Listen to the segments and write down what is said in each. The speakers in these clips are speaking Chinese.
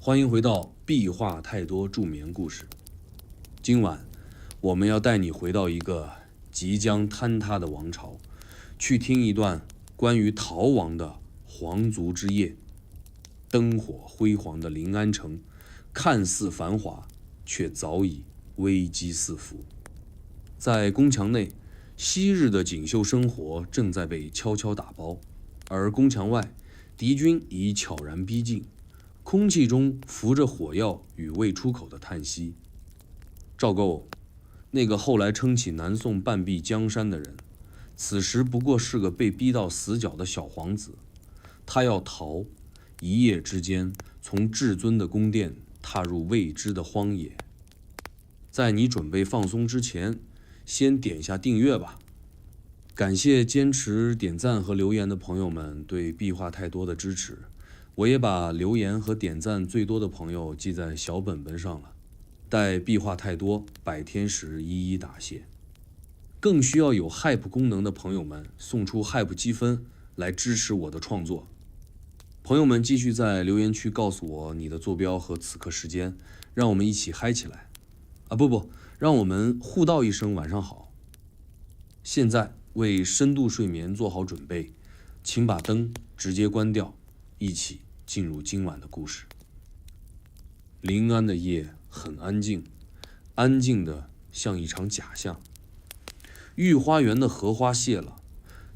欢迎回到壁画太多助眠故事。今晚我们要带你回到一个即将坍塌的王朝，去听一段关于逃亡的皇族之夜。灯火辉煌的临安城，看似繁华，却早已危机四伏。在宫墙内，昔日的锦绣生活正在被悄悄打包，而宫墙外，敌军已悄然逼近，空气中浮着火药与未出口的叹息。赵构，那个后来撑起南宋半壁江山的人，此时不过是个被逼到死角的小皇子。他要逃，一夜之间从至尊的宫殿踏入未知的荒野。在你准备放松之前，先点下订阅吧。感谢坚持点赞和留言的朋友们对壁画太多的支持，我也把留言和点赞最多的朋友记在小本本上了，待壁画太多100天时一一答谢。更需要有 Hype 功能的朋友们送出 Hype 积分来支持我的创作。朋友们继续在留言区告诉我你的坐标和此刻时间，让我们一起嗨起来。让我们互道一声晚上好。现在为深度睡眠做好准备，请把灯直接关掉，一起进入今晚的故事。临安的夜很安静，安静的像一场假象。御花园的荷花谢了，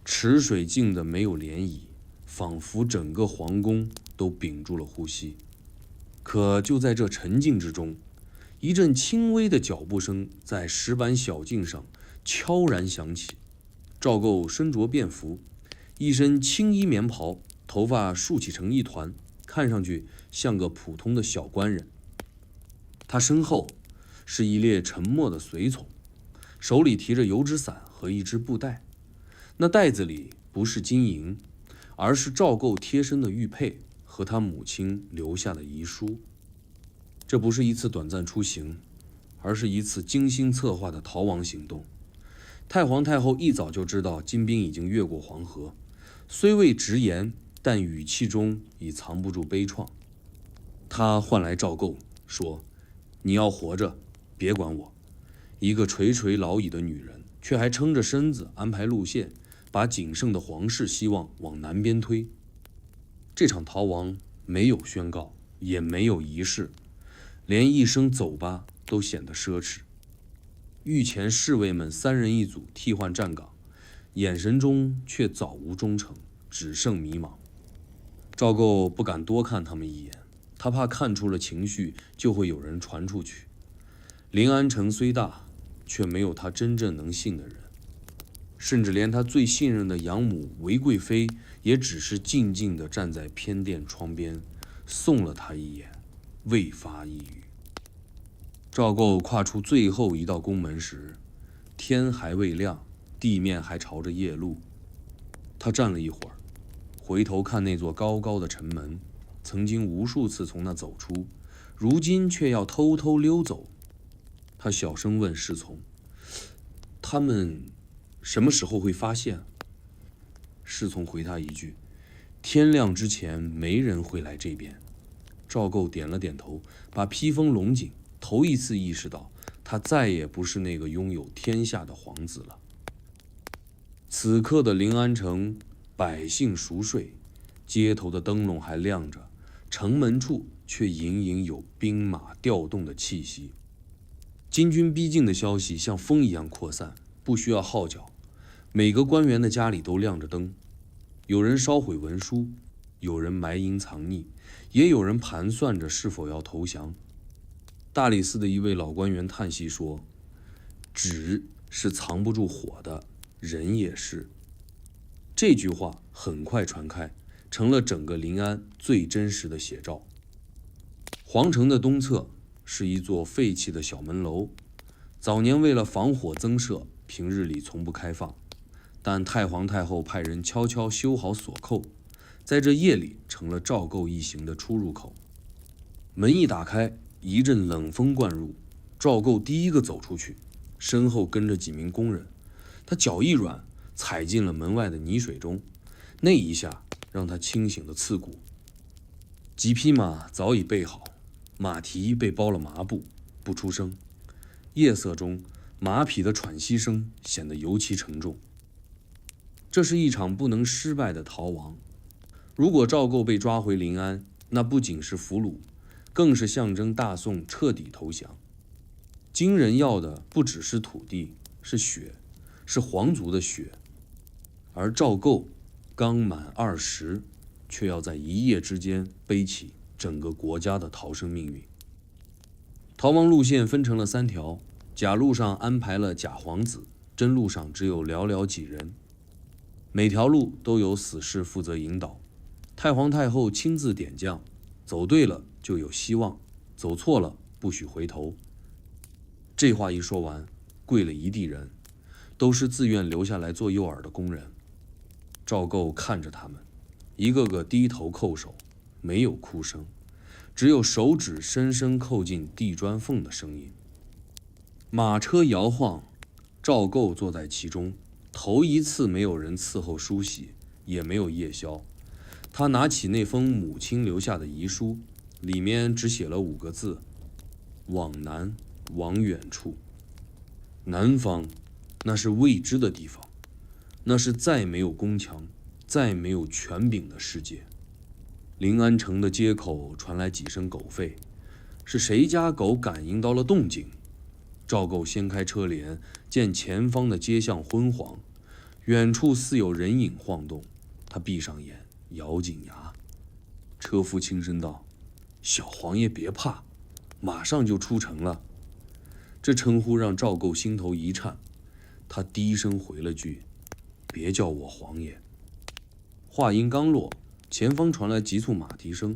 池水静的没有涟漪，仿佛整个皇宫都屏住了呼吸。可就在这沉静之中，一阵轻微的脚步声在石板小径上悄然响起。赵构身着便服，一身青衣棉袍，头发竖起成一团，看上去像个普通的小官人。他身后是一列沉默的随从，手里提着油纸伞和一只布袋。那袋子里不是金银，而是赵构贴身的玉佩和他母亲留下的遗书。这不是一次短暂出行，而是一次精心策划的逃亡行动。太皇太后一早就知道金兵已经越过黄河，虽未直言，但语气中已藏不住悲怆。她唤来赵构，说：“你要活着，别管我。”一个垂垂老矣的女人，却还撑着身子安排路线，把仅剩的皇室希望往南边推。这场逃亡没有宣告，也没有仪式，连一声走吧都显得奢侈。御前侍卫们3人一组替换站岗，眼神中却早无忠诚，只剩迷茫。赵构不敢多看他们一眼，他怕看出了情绪就会有人传出去。临安城虽大，却没有他真正能信的人，甚至连他最信任的养母韦贵妃也只是静静地站在偏殿窗边，送了他一眼，未发一语。赵构跨出最后一道宫门时，天还未亮，地面还朝着夜路。他站了一会儿，回头看那座高高的城门，曾经无数次从那走出，如今却要偷偷溜走。他小声问侍从：“他们什么时候会发现？”侍从回他一句：“天亮之前没人会来这边。”赵构点了点头，把披风拢紧，头一次意识到他再也不是那个拥有天下的皇子了。此刻的临安城，百姓熟睡，街头的灯笼还亮着，城门处却隐隐有兵马调动的气息。金军逼近的消息像风一样扩散，不需要号角，每个官员的家里都亮着灯。有人烧毁文书，有人埋阴藏匿，也有人盘算着是否要投降。大理寺的一位老官员叹息说：“纸是藏不住火的，人也是。”这句话很快传开，成了整个临安最真实的写照。皇城的东侧是一座废弃的小门楼，早年为了防火增设，平日里从不开放，但太皇太后派人悄悄修好锁扣，在这夜里成了赵构一行的出入口。门一打开，一阵冷风灌入，赵构第一个走出去，身后跟着几名工人。他脚一软，踩进了门外的泥水中，那一下让他清醒的刺骨。几匹马早已备好，马蹄被包了麻布，不出声。夜色中，马匹的喘息声显得尤其沉重。这是一场不能失败的逃亡。如果赵构被抓回临安，那不仅是俘虏，更是象征大宋彻底投降。金人要的不只是土地，是血，是皇族的血。而赵构刚满20，却要在一夜之间背起整个国家的逃生命运。逃亡路线分成了3条，假路上安排了假皇子，真路上只有寥寥几人。每条路都有死士负责引导，太皇太后亲自点将，走对了就有希望，走错了不许回头。这话一说完，跪了一地人，都是自愿留下来做诱饵的工人。赵构看着他们，一个个低头叩首，没有哭声，只有手指深深扣进地砖缝的声音。马车摇晃，赵构坐在其中，头一次没有人伺候梳洗，也没有夜宵。他拿起那封母亲留下的遗书，里面只写了5个字：往南，往远处。南方，那是未知的地方，那是再没有宫墙，再没有权柄的世界。临安城的街口传来几声狗吠，是谁家狗感应到了动静？赵构掀开车帘，见前方的街巷昏黄，远处似有人影晃动。他闭上眼，咬紧牙。车夫轻声道：“小皇爷别怕，马上就出城了。”这称呼让赵构心头一颤，他低声回了句：“别叫我皇爷。”话音刚落，前方传来急促马蹄声，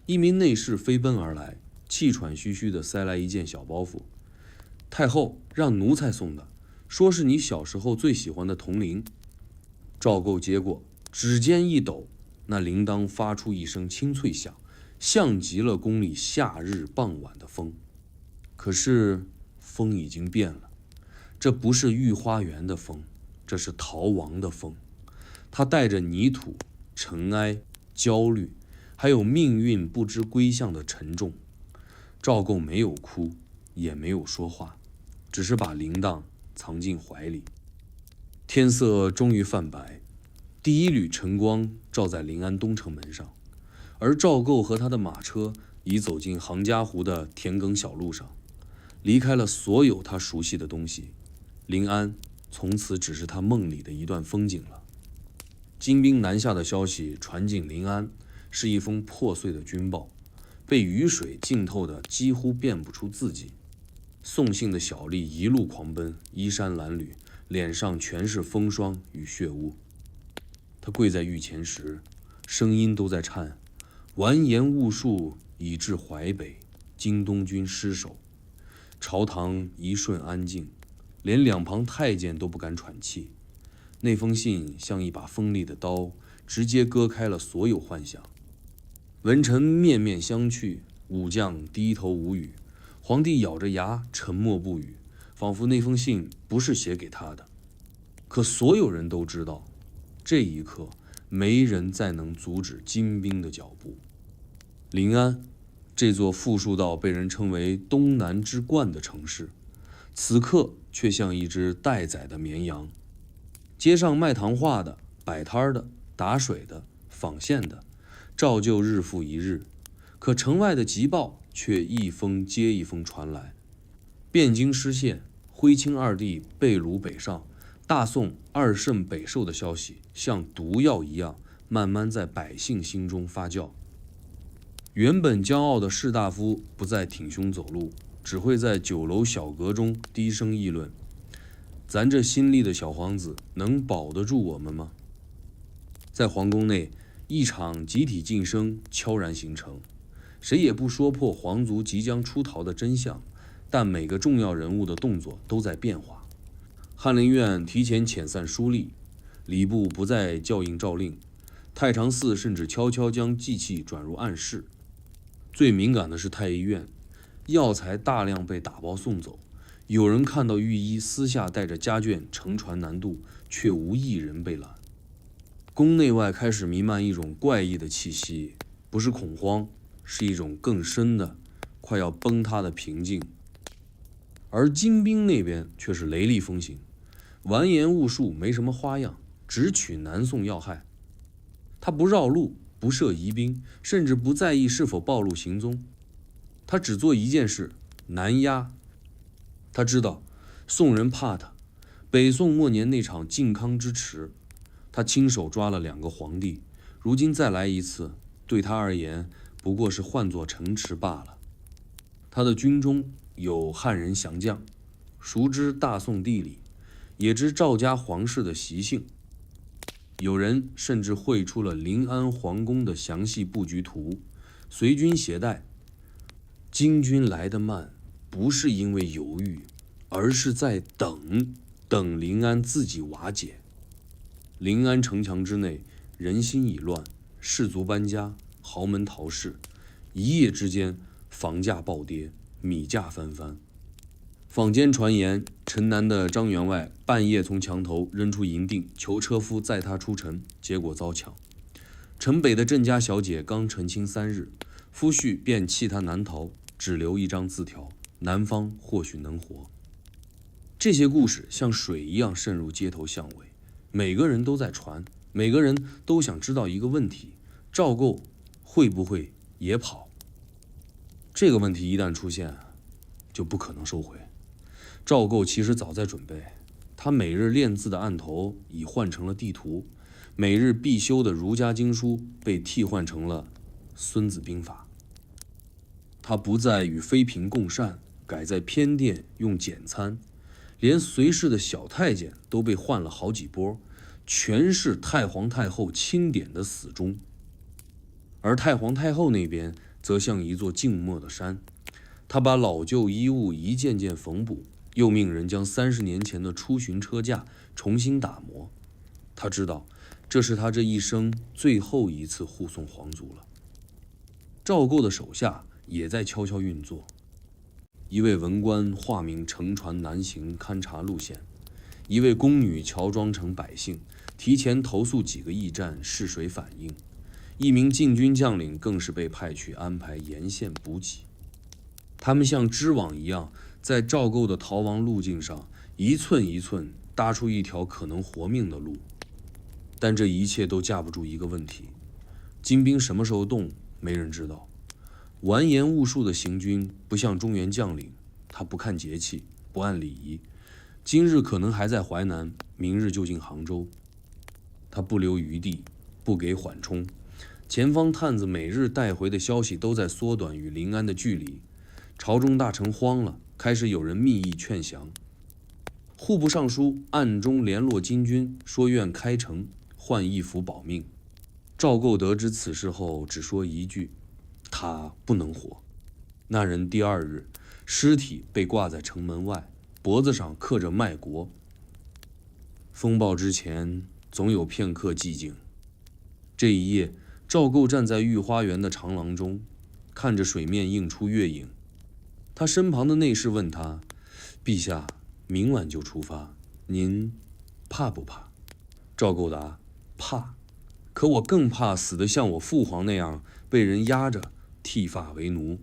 一名内侍飞奔而来，气喘吁吁地塞来一件小包袱。太后让奴才送的，说是你小时候最喜欢的铜铃。赵构接过，指尖一抖，那铃铛发出一声清脆响，像极了宫里夏日傍晚的风。可是风已经变了，这不是御花园的风，这是逃亡的风。它带着泥土、尘埃、焦虑，还有命运不知归向的沉重。赵构没有哭，也没有说话，只是把铃铛藏进怀里。天色终于泛白，第一缕晨光照在临安东城门上，而赵构和他的马车已走进杭嘉湖的田埂小路上，离开了所有他熟悉的东西。临安从此只是他梦里的一段风景了。金兵南下的消息传进临安，是一封破碎的军报，被雨水浸透的几乎辨不出字迹。送信的小吏一路狂奔，衣衫褴褛，脸上全是风霜与血污。他跪在御前时，声音都在颤：完颜兀术已至淮北，京东军失守。朝堂一瞬安静，连两旁太监都不敢喘气。那封信像一把锋利的刀，直接割开了所有幻想。文臣面面相觑，武将低头无语，皇帝咬着牙沉默不语，仿佛那封信不是写给他的。可所有人都知道，这一刻没人再能阻止金兵的脚步。临安，这座富庶到被人称为东南之冠的城市，此刻却像一只待宰的绵羊。街上卖糖画的、摆摊的、打水的、纺线的，照旧日复一日。可城外的急报却一封接一封传来：汴京失陷，徽钦二帝被掳北上，大宋2圣北狩的消息像毒药一样，慢慢在百姓心中发酵。原本骄傲的士大夫不再挺胸走路，只会在酒楼小阁中低声议论：咱这新立的小皇子能保得住我们吗？在皇宫内，一场集体晋升悄然形成，谁也不说破皇族即将出逃的真相，但每个重要人物的动作都在变化。翰林院提前遣散书吏，礼部不再校印诏令，太常寺甚至悄悄将祭器转入暗室。最敏感的是太医院，药材大量被打包送走，有人看到御医私下带着家眷乘船南渡，却无一人被拦。宫内外开始弥漫一种怪异的气息，不是恐慌，是一种更深的、快要崩塌的平静。而金兵那边却是雷厉风行，完颜兀术没什么花样，只取南宋要害。他不绕路，不设疑兵，甚至不在意是否暴露行踪。他只做一件事：南压。他知道宋人怕他，北宋末年那场靖康之耻，他亲手抓了2个皇帝，如今再来一次，对他而言不过是换作城池罢了。他的军中有汉人降将，熟知大宋地理，也知赵家皇室的习性。有人甚至绘出了临安皇宫的详细布局图，随军携带。金军来得慢，不是因为犹豫，而是在等临安自己瓦解。临安城墙之内，人心已乱，士族搬家，豪门逃市，一夜之间房价暴跌，米价翻番。坊间传言，城南的张员外半夜从墙头扔出银锭，求车夫载他出城，结果遭抢。城北的郑家小姐刚成亲3日，夫婿便弃她南逃，只留一张字条：南方或许能活。这些故事像水一样渗入街头巷尾，每个人都在传，每个人都想知道一个问题：赵构会不会也跑？这个问题一旦出现，就不可能收回。赵构其实早在准备，他每日练字的案头已换成了地图，每日必修的儒家经书被替换成了《孙子兵法》。他不再与妃嫔共膳，改在偏殿用简餐，连随侍的小太监都被换了好几波，全是太皇太后钦点的死忠。而太皇太后那边则像一座静默的山，他把老旧衣物一件件缝补，又命人将30年前的出巡车架重新打磨。他知道，这是他这一生最后一次护送皇族了。赵构的手下也在悄悄运作。一位文官化名乘船南行勘察路线，一位宫女乔装成百姓，提前投诉几个驿站试水反应，一名禁军将领更是被派去安排沿线补给。他们像织网一样，在赵构的逃亡路径上一寸一寸搭出一条可能活命的路。但这一切都架不住一个问题：金兵什么时候动，没人知道。完颜兀术的行军不像中原将领，他不看节气，不按礼仪，今日可能还在淮南，明日就进杭州。他不留余地，不给缓冲，前方探子每日带回的消息都在缩短与临安的距离。朝中大臣慌了，开始有人密议劝降。户部尚书暗中联络金军，说愿开城换义府保命。赵构得知此事后，只说一句：他不能活。那人第2日，尸体被挂在城门外，脖子上刻着卖国。风暴之前，总有片刻寂静。这一夜，赵构站在御花园的长廊中，看着水面映出月影。他身旁的内侍问他：陛下，明晚就出发，您怕不怕？赵构答：怕，可我更怕死得像我父皇那样被人压着剃发为奴。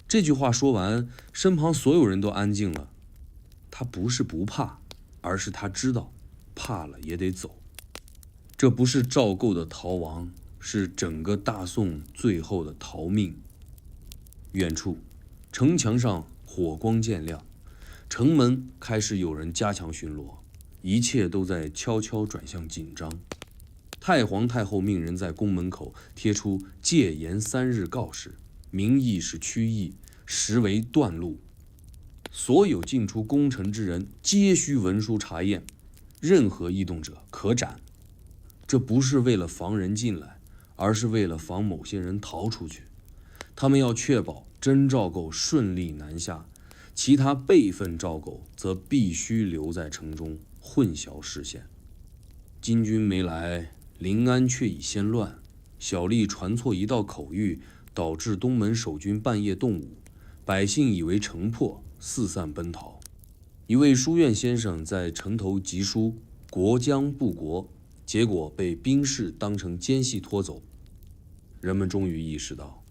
这句话说完，身旁所有人都安静了。他不是不怕，而是他知道怕了也得走。这不是赵构的逃亡，是整个大宋最后的逃命。远处城墙上火光渐亮，城门开始有人加强巡逻，一切都在悄悄转向紧张。太皇太后命人在宫门口贴出戒严3日告示，名义是驱役，实为断路。所有进出宫城之人皆需文书查验，任何异动者可斩。这不是为了防人进来，而是为了防某些人逃出去。他们要确保真赵构顺利南下，其他备份赵构则必须留在城中混淆视线。金军没来，临安却已先乱，小吏传错一道口谕，导致东门守军半夜动武，百姓以为城破，四散奔逃。一位书院先生在城头集书“国将不国”，结果被兵士当成奸细拖走。人们终于意识到，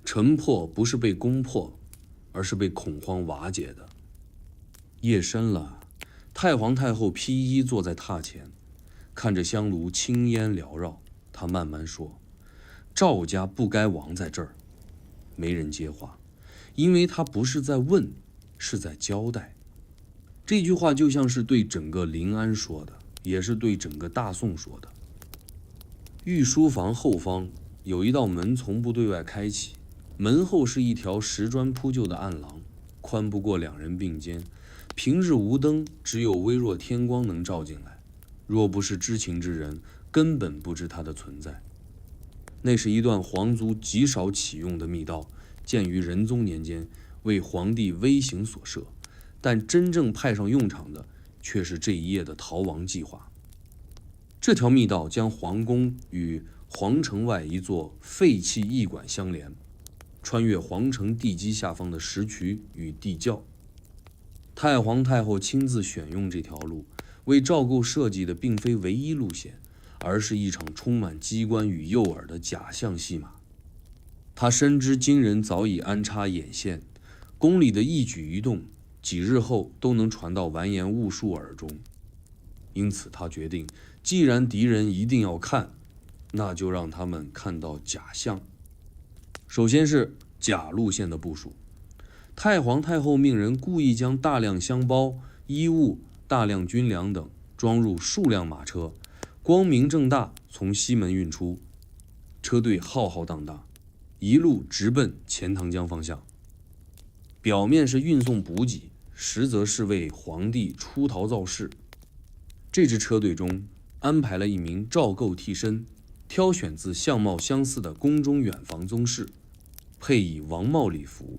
城破不是被攻破，而是被恐慌瓦解的。夜深了，太皇太后披衣坐在榻前，看着香炉青烟缭绕，她慢慢说：“赵家不该亡在这儿。”没人接话，因为她不是在问，是在交代。这句话就像是对整个临安说的，也是对整个大宋说的。御书房后方有一道门从不对外开启，门后是一条石砖铺就的暗廊，宽不过2人并肩。平日无灯，只有微弱天光能照进来，若不是知情之人，根本不知它的存在。那是一段皇族极少启用的密道，建于仁宗年间，为皇帝微行所设，但真正派上用场的却是这一夜的逃亡计划。这条密道将皇宫与皇城外一座废弃驿馆相连，穿越皇城地基下方的石渠与地窖。太皇太后亲自选用这条路，为赵构设计的并非唯一路线，而是一场充满机关与诱饵的假象戏码。他深知金人早已安插眼线，宫里的一举一动，几日后都能传到完颜兀术耳中。因此他决定，既然敌人一定要看，那就让他们看到假象。首先是假路线的部署。太皇太后命人故意将大量香包、衣物、大量军粮等装入数辆马车，光明正大从西门运出，车队浩浩荡荡，一路直奔钱塘江方向。表面是运送补给，实则是为皇帝出逃造势。这支车队中安排了一名赵构替身，挑选自相貌相似的宫中远房宗室，配以王帽礼服。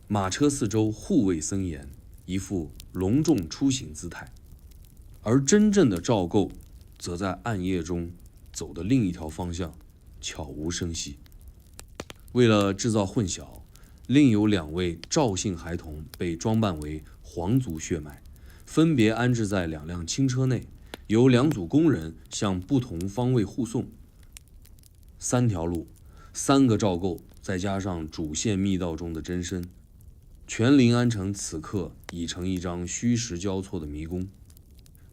马车四周护卫森严，一副隆重出行姿态。而真正的赵构则在暗夜中走的另一条方向，悄无声息。为了制造混淆，另有2位赵姓孩童被装扮为皇族血脉，分别安置在2辆轻车内，由2组工人向不同方位护送。3条路，3个赵构，再加上主线密道中的真身，全临安城此刻已成一张虚实交错的迷宫。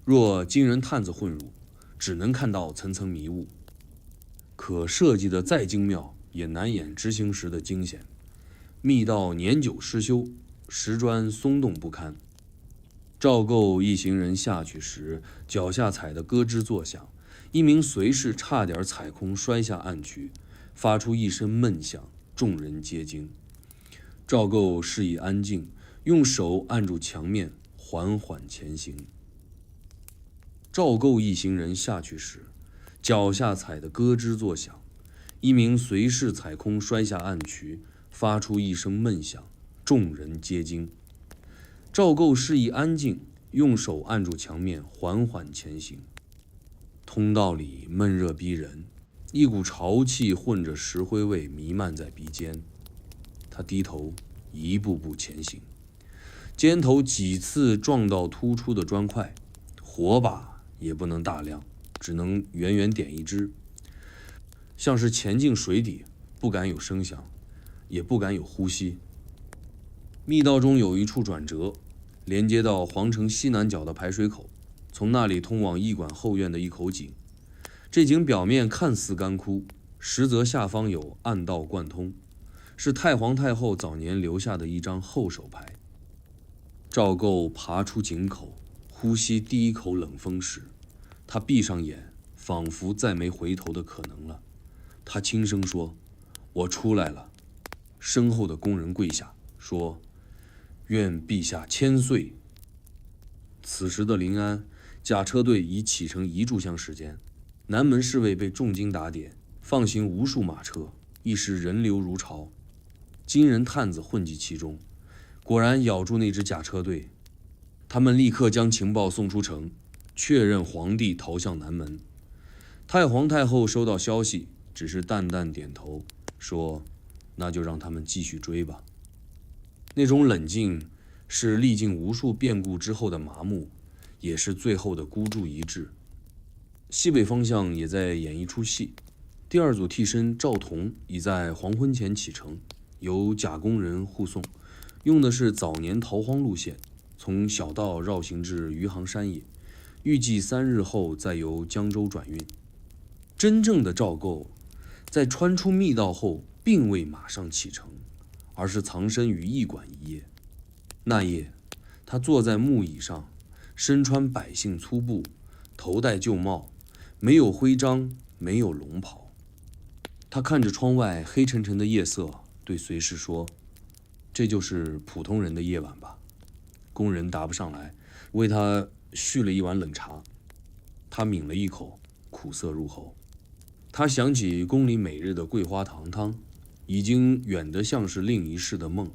若金人探子混入，只能看到层层迷雾。可设计的再精妙，也难掩执行时的惊险。密道年久失修，石砖松动不堪。赵构一行人下去时，脚下踩得咯吱作响，一名随侍差点踩空摔下暗渠，发出一声闷响，众人皆惊。赵构示意安静，用手按住墙面，缓缓前行。赵构一行人下去时，脚下踩得咯吱作响，一名随侍踩空摔下暗渠，发出一声闷响，众人皆惊。赵构示意安静，用手按住墙面，缓缓前行。通道里闷热逼人，一股潮气混着石灰味弥漫在鼻尖。他低头一步步前行，肩头几次撞到突出的砖块，火把也不能大亮，只能远远点一支，像是潜进水底，不敢有声响，也不敢有呼吸。密道中有一处转折，连接到皇城西南角的排水口，从那里通往驿馆后院的一口井。这井表面看似干枯，实则下方有暗道贯通，是太皇太后早年留下的一张后手牌。赵构爬出井口，呼吸第一口冷风时，他闭上眼，仿佛再没回头的可能了。他轻声说：“我出来了。”身后的工人跪下说：“愿陛下千岁。”此时的临安甲车队已启程1炷香时间，南门侍卫被重金打点，放行无数马车，一时人流如潮。金人探子混迹其中，果然咬住那支甲车队。他们立刻将情报送出城，确认皇帝逃向南门。太皇太后收到消息，只是淡淡点头，说：“那就让他们继续追吧。”那种冷静，是历经无数变故之后的麻木，也是最后的孤注一掷。西北方向也在演一出戏，第二组替身赵同已在黄昏前启程，由贾工人护送，用的是早年逃荒路线，从小道绕行至余杭山野，预计3日后再由江州转运。真正的赵构在穿出密道后，并未马上启程，而是藏身于驿馆一夜。那夜，他坐在木椅上，身穿百姓粗布，头戴旧帽，没有徽章，没有龙袍。他看着窗外黑沉沉的夜色，对随侍说：“这就是普通人的夜晚吧？”工人答不上来，为他续了一碗冷茶。他抿了一口，苦涩入喉。他想起宫里每日的桂花糖汤，已经远得像是另一世的梦。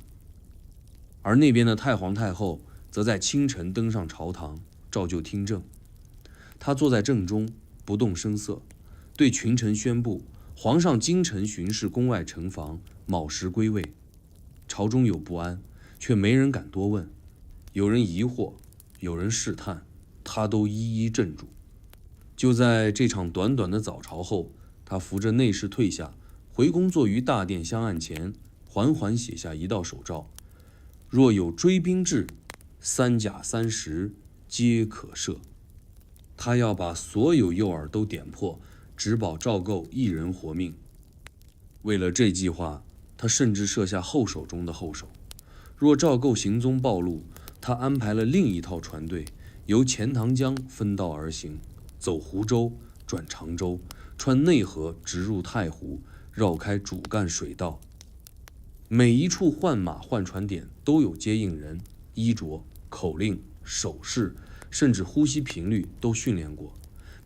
而那边的太皇太后则在清晨登上朝堂，照旧听政。他坐在正中，不动声色，对群臣宣布：皇上京城巡视宫外城防，卯时归位。朝中有不安，却没人敢多问。有人疑惑，有人试探，他都一一镇住。就在这场短短的早朝后，他扶着内侍退下，回宫坐于大殿香案前，缓缓写下一道手诏：若有追兵至，3甲30时皆可赦。他要把所有诱饵都点破，只保赵构一人活命。为了这计划，他甚至设下后手中的后手。若赵构行踪暴露，他安排了另一套船队，由钱塘江分道而行，走湖州，转常州，穿内河，直入太湖，绕开主干水道。每一处换马换船点都有接应人，衣着、口令、手势，甚至呼吸频率都训练过。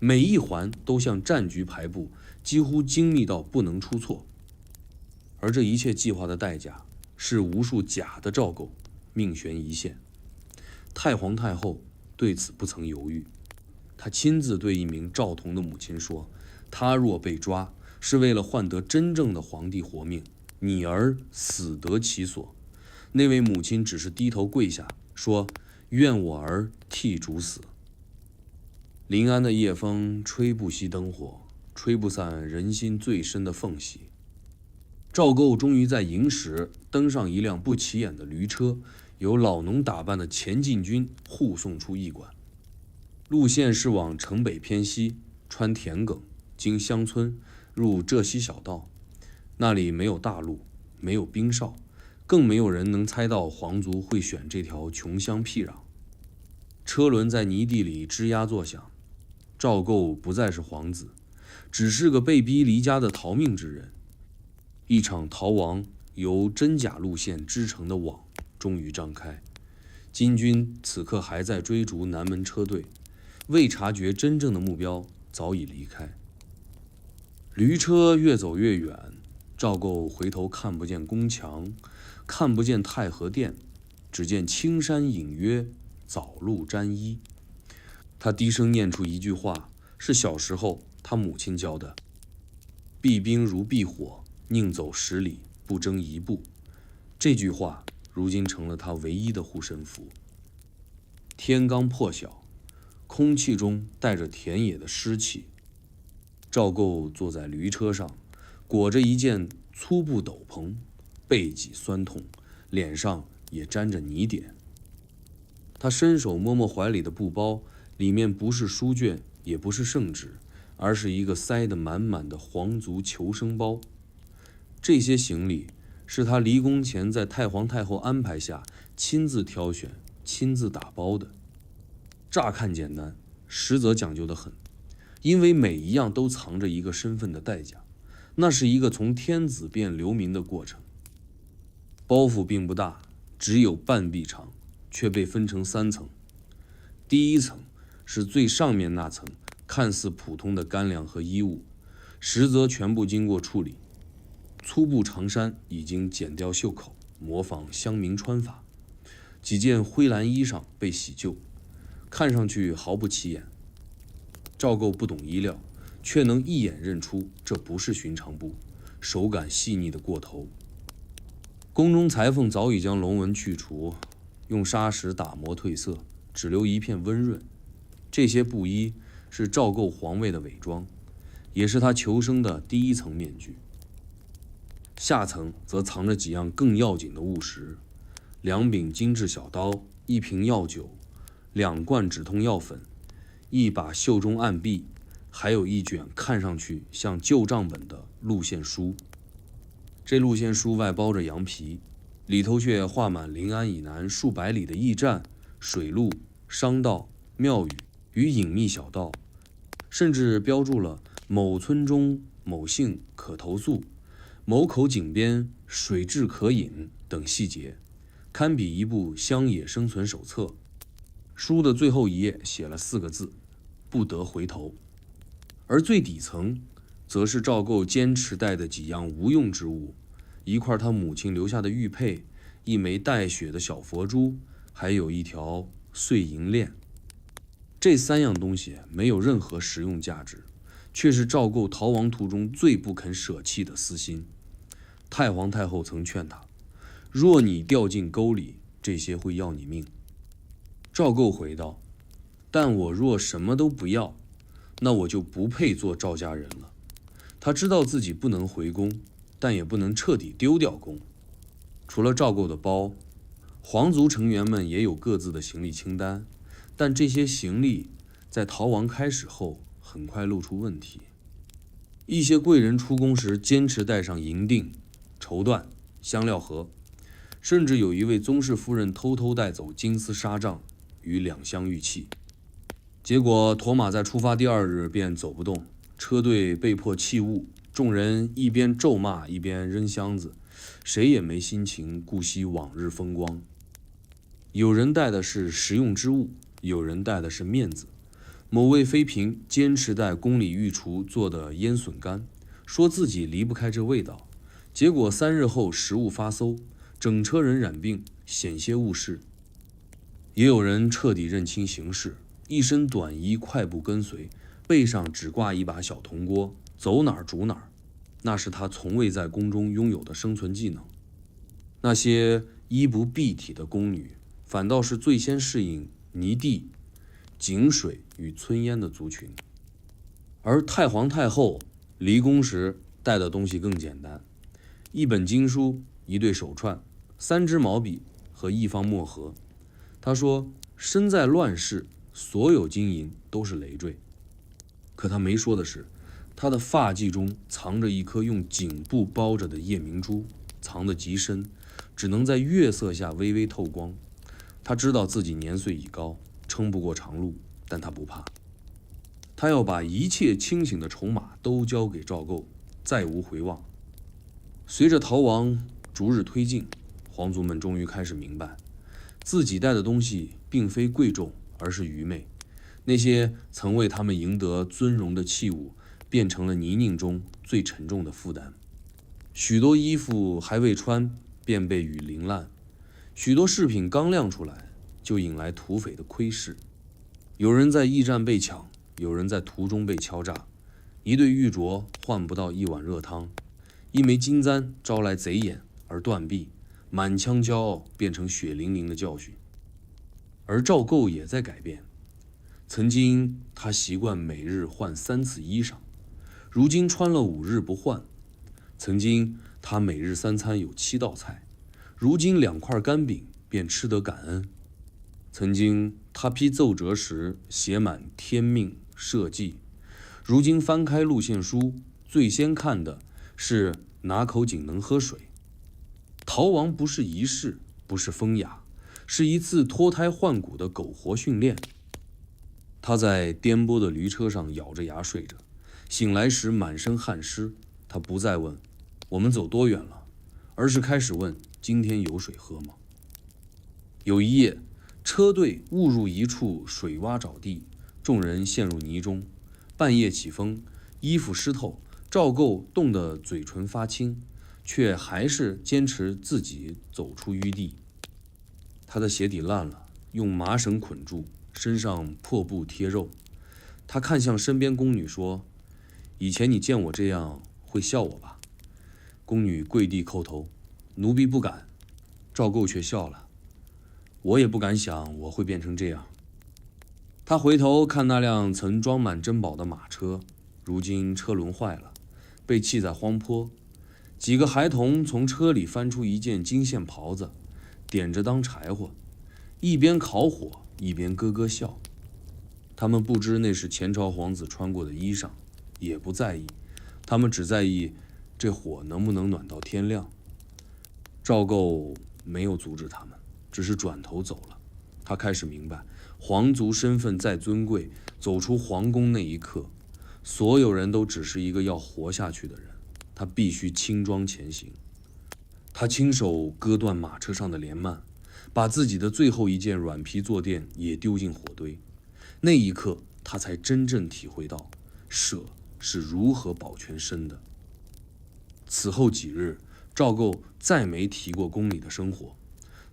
每一环都像战局排布，几乎精密到不能出错。而这一切计划的代价是无数假的赵构命悬一线。太皇太后对此不曾犹豫，她亲自对一名赵同的母亲说：“他若被抓，是为了换得真正的皇帝活命，你儿死得其所。”那位母亲只是低头跪下，说：“愿我儿替主死。”临安的夜风吹不熄灯火，吹不散人心最深的缝隙。赵构终于在寅时登上一辆不起眼的驴车，由老农打扮的前进军护送出驿馆。路线是往城北偏西，穿田埂，经乡村，入浙西小道。那里没有大路，没有兵哨，更没有人能猜到皇族会选这条穷乡僻壤。车轮在泥地里吱呀作响。赵构不再是皇子，只是个被逼离家的逃命之人。一场逃亡由真假路线织成的网终于张开。金军此刻还在追逐南门车队，未察觉真正的目标早已离开。驴车越走越远，赵构回头看不见宫墙，看不见太和殿，只见青山隐约，早露沾衣。他低声念出一句话，是小时候他母亲教的：“避兵如避火，宁走10里，不争1步。”这句话如今成了他唯一的护身符。天刚破晓，空气中带着田野的湿气。赵构坐在驴车上，裹着一件粗布斗篷，背脊酸痛，脸上也沾着泥点。他伸手摸摸怀里的布包，里面不是书卷，也不是圣旨，而是一个塞得满满的皇族求生包。这些行李是他离宫前在太皇太后安排下亲自挑选、亲自打包的。乍看简单，实则讲究得很，因为每一样都藏着一个身份的代价，那是一个从天子变流民的过程。包袱并不大，只有半臂长，却被分成3层。第一层是最上面那层，看似普通的干粮和衣物，实则全部经过处理。粗布长衫已经剪掉袖口，模仿乡民穿法，几件灰蓝衣裳被洗旧，看上去毫不起眼。赵构不懂衣料，却能一眼认出这不是寻常布，手感细腻的过头。宫中裁缝早已将龙纹去除，用砂石打磨褪色，只留一片温润。这些布衣是赵构皇位的伪装，也是他求生的第一层面具。下层则藏着几样更要紧的物实：2柄精致小刀，1瓶药酒，2罐止痛药粉，1把袖中暗币，还有1卷看上去像旧账本的路线书。这路线书外包着羊皮，里头却画满临安以南数百里的驿站、水路、商道、庙宇与隐秘小道，甚至标注了某村中某姓可投宿，某口井边水质可饮等细节，堪比一部乡野生存手册。书的最后一页写了4个字：不得回头。而最底层则是赵构坚持带的几样无用之物，1块他母亲留下的玉佩，1枚带血的小佛珠，还有1条碎银链。这3样东西没有任何实用价值，却是赵构逃亡途中最不肯舍弃的私心。太皇太后曾劝他，若你掉进沟里，这些会要你命。赵构回道，但我若什么都不要，那我就不配做赵家人了。他知道自己不能回宫，但也不能彻底丢掉宫。除了赵构的包，皇族成员们也有各自的行李清单，但这些行李在逃亡开始后很快露出问题。一些贵人出宫时坚持带上银锭、绸缎、香料盒，甚至有一位宗室夫人偷偷带走金丝纱帐与2箱玉器。结果驼马在出发第2日便走不动，车队被迫弃物，众人一边咒骂一边扔箱子，谁也没心情顾惜往日风光。有人带的是实用之物，有人带的是面子。某位妃嫔坚持带宫里御厨做的腌笋干，说自己离不开这味道。结果3日后食物发馊，整车人染病，险些误事。也有人彻底认清形势，一身短衣快步跟随，背上只挂一把小铜锅，走哪儿煮哪儿。那是他从未在宫中拥有的生存技能。那些衣不蔽体的宫女，反倒是最先适应泥地、井水与村烟的族群。而太皇太后离宫时带的东西更简单：1本经书、1对手串、3支毛笔和1方墨盒。她说，身在乱世，所有金银都是累赘。可她没说的是，她的发髻中藏着一颗用锦布包着的夜明珠，藏得极深，只能在月色下微微透光。她知道自己年岁已高，撑不过长路，但她不怕。她要把一切清醒的筹码都交给赵构，再无回望。随着逃亡逐日推进，皇族们终于开始明白，自己带的东西并非贵重，而是愚昧。那些曾为他们赢得尊荣的器物，变成了泥泞中最沉重的负担。许多衣服还未穿，便被雨淋烂；许多饰品刚亮出来，就引来土匪的窥视。有人在驿站被抢，有人在途中被敲诈。1对玉镯换不到1碗热汤，1枚金簪招来贼眼而断臂，满腔骄傲变成血淋淋的教训。而赵构也在改变。曾经他习惯每日换3次衣裳，如今穿了5日不换。曾经他每日3餐有7道菜，如今2块干饼便吃得感恩。曾经他批奏折时写满天命社稷，如今翻开路线书，最先看的是哪口井能喝水。逃亡不是仪式，不是风雅，是一次脱胎换骨的苟活训练。他在颠簸的驴车上咬着牙睡着，醒来时满身汗湿。他不再问我们走多远了，而是开始问今天有水喝吗？有一夜，车队误入一处水洼沼地，众人陷入泥中。半夜起风，衣服湿透，赵构冻得嘴唇发青，却还是坚持自己走出淤地。他的鞋底烂了，用麻绳捆住，身上破布贴肉。他看向身边宫女说，以前你见我这样会笑我吧？宫女跪地叩头，奴婢不敢。赵构却笑了，我也不敢想我会变成这样。他回头看那辆曾装满珍宝的马车，如今车轮坏了，被弃在荒坡。几个孩童从车里翻出一件金线袍子，点着当柴火，一边烤火一边咯咯笑。他们不知那是前朝皇子穿过的衣裳，也不在意，他们只在意这火能不能暖到天亮。赵构没有阻止他们，只是转头走了。他开始明白，皇族身份再尊贵，走出皇宫那一刻，所有人都只是一个要活下去的人。他必须轻装前行。他亲手割断马车上的帘幔，把自己的最后一件软皮坐垫也丢进火堆。那一刻，他才真正体会到舍是如何保全身的。此后几日，赵构再没提过宫里的生活，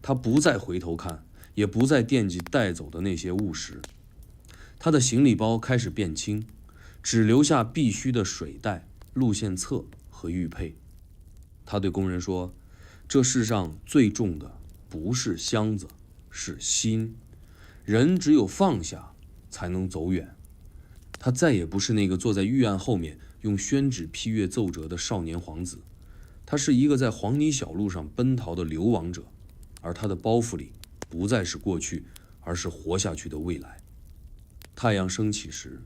他不再回头看，也不再惦记带走的那些物实。他的行李包开始变轻，只留下必须的水袋、路线册和玉佩。他对工人说，这世上最重的不是箱子，是心。人只有放下才能走远。他再也不是那个坐在御案后面用宣纸批阅奏折的少年皇子，他是一个在黄泥小路上奔逃的流亡者，而他的包袱里不再是过去，而是活下去的未来。太阳升起时，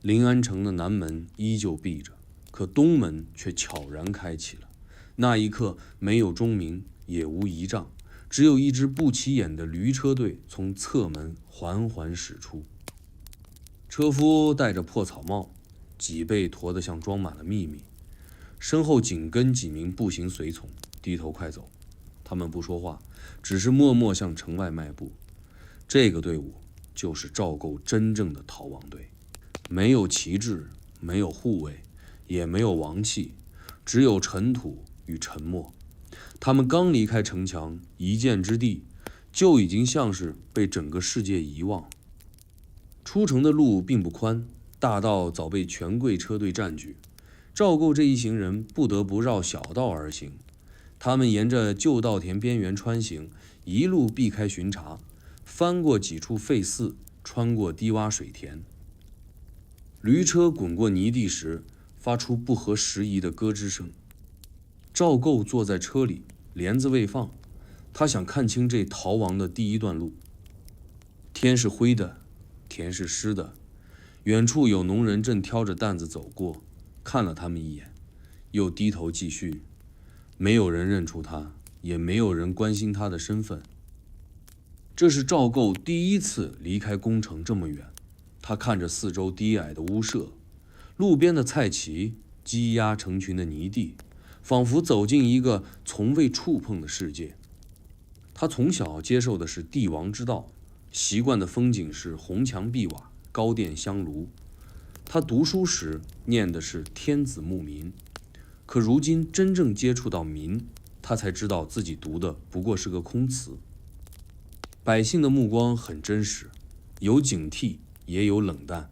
临安城的南门依旧闭着，可东门却悄然开启了。那一刻，没有钟鸣，也无仪仗，只有一支不起眼的驴车队从侧门缓缓驶出。车夫戴着破草帽，脊背驼得像装满了秘密，身后紧跟几名步行随从，低头快走。他们不说话，只是默默向城外迈步。这个队伍就是赵构真正的逃亡队，没有旗帜，没有护卫，也没有王气，只有尘土与沉默。他们刚离开城墙，一箭之地，就已经像是被整个世界遗忘。出城的路并不宽，大道早被权贵车队占据，赵构这一行人不得不绕小道而行。他们沿着旧稻田边缘穿行，一路避开巡查，翻过几处废寺，穿过低洼水田。驴车滚过泥地时，发出不合时宜的咯吱声。赵构坐在车里，帘子未放，他想看清这逃亡的第一段路。天是灰的，田是湿的，远处有农人正挑着担子走过，看了他们一眼，又低头继续。没有人认出他，也没有人关心他的身份。这是赵构第一次离开宫城这么远，他看着四周低矮的屋舍，路边的菜畦，积压成群的泥地，仿佛走进一个从未触碰的世界。他从小接受的是帝王之道，习惯的风景是红墙碧瓦、高殿香炉。他读书时念的是天子牧民，可如今真正接触到民，他才知道自己读的不过是个空词。百姓的目光很真实，有警惕，也有冷淡，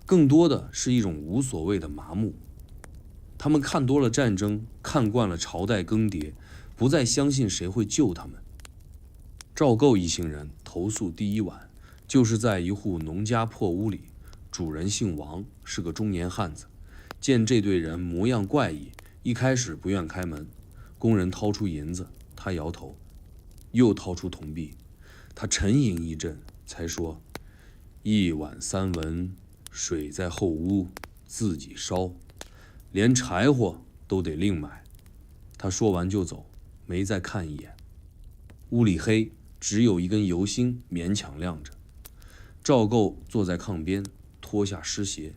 更多的是一种无所谓的麻木。他们看多了战争，看惯了朝代更迭，不再相信谁会救他们。赵构一行人投宿第一晚，就是在一户农家破屋里，主人姓王，是个中年汉子。见这队人模样怪异，一开始不愿开门。工人掏出银子，他摇头，又掏出铜币。他沉吟一阵，才说：一碗三文，水在后屋，自己烧，连柴火都得另买。他说完就走，没再看一眼。屋里黑，只有一根油星勉强亮着。赵构坐在炕边，脱下湿鞋，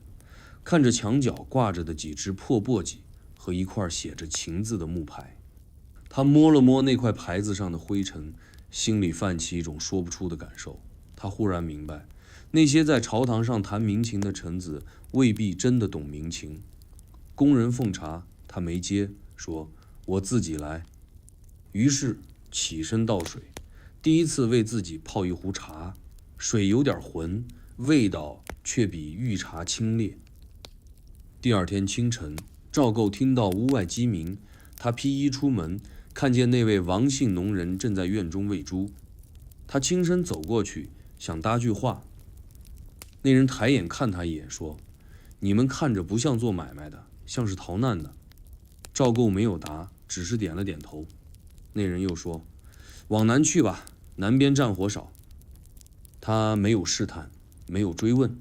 看着墙角挂着的几只破簸箕和一块写着秦字的木牌。他摸了摸那块牌子上的灰尘，心里泛起一种说不出的感受。他忽然明白，那些在朝堂上弹民情的臣子未必真的懂民情。工人奉茶，他没接，说：我自己来。于是起身倒水，第一次为自己泡一壶茶，水有点浑，味道却比御茶清冽。第二天清晨，赵构听到屋外鸡鸣，他披衣出门，看见那位王姓农人正在院中喂猪。他轻身走过去，想搭句话。那人抬眼看他一眼，说：你们看着不像做买卖的，像是逃难的。”赵构没有答，只是点了点头。那人又说：“往南去吧，南边战火少。”他没有试探，没有追问，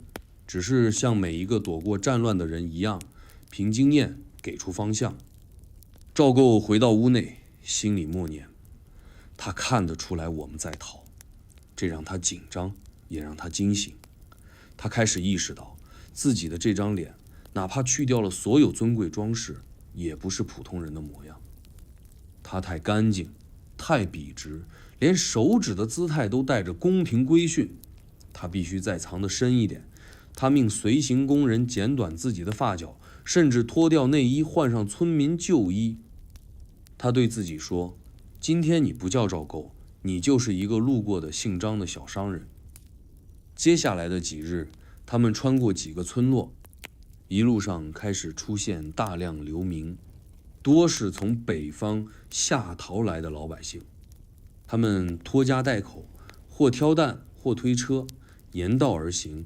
只是像每一个躲过战乱的人一样，凭经验给出方向。赵构回到屋内，心里默念：“他看得出来我们在逃。”这让他紧张，也让他惊醒。他开始意识到，自己的这张脸，哪怕去掉了所有尊贵装饰，也不是普通人的模样。他太干净，太笔直，连手指的姿态都带着公平规训。他必须再藏得深一点。他命随行工人剪短自己的发角，甚至脱掉内衣，换上村民旧衣。他对自己说：“今天你不叫赵构，你就是一个路过的姓张的小商人。”接下来的几日，他们穿过几个村落，一路上开始出现大量流民，多是从北方下逃来的老百姓。他们拖家带口，或挑担，或推车，沿道而行。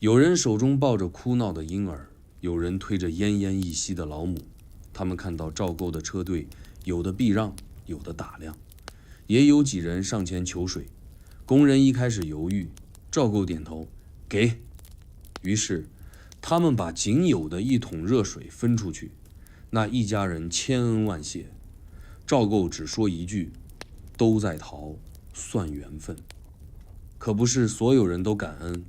有人手中抱着哭闹的婴儿，有人推着奄奄一息的老母。他们看到赵构的车队，有的避让，有的打量，也有几人上前求水。工人一开始犹豫，赵构点头，给。于是他们把仅有的一桶热水分出去。那一家人千恩万谢。赵构只说一句：“都在逃，算缘分。”可不是所有人都感恩。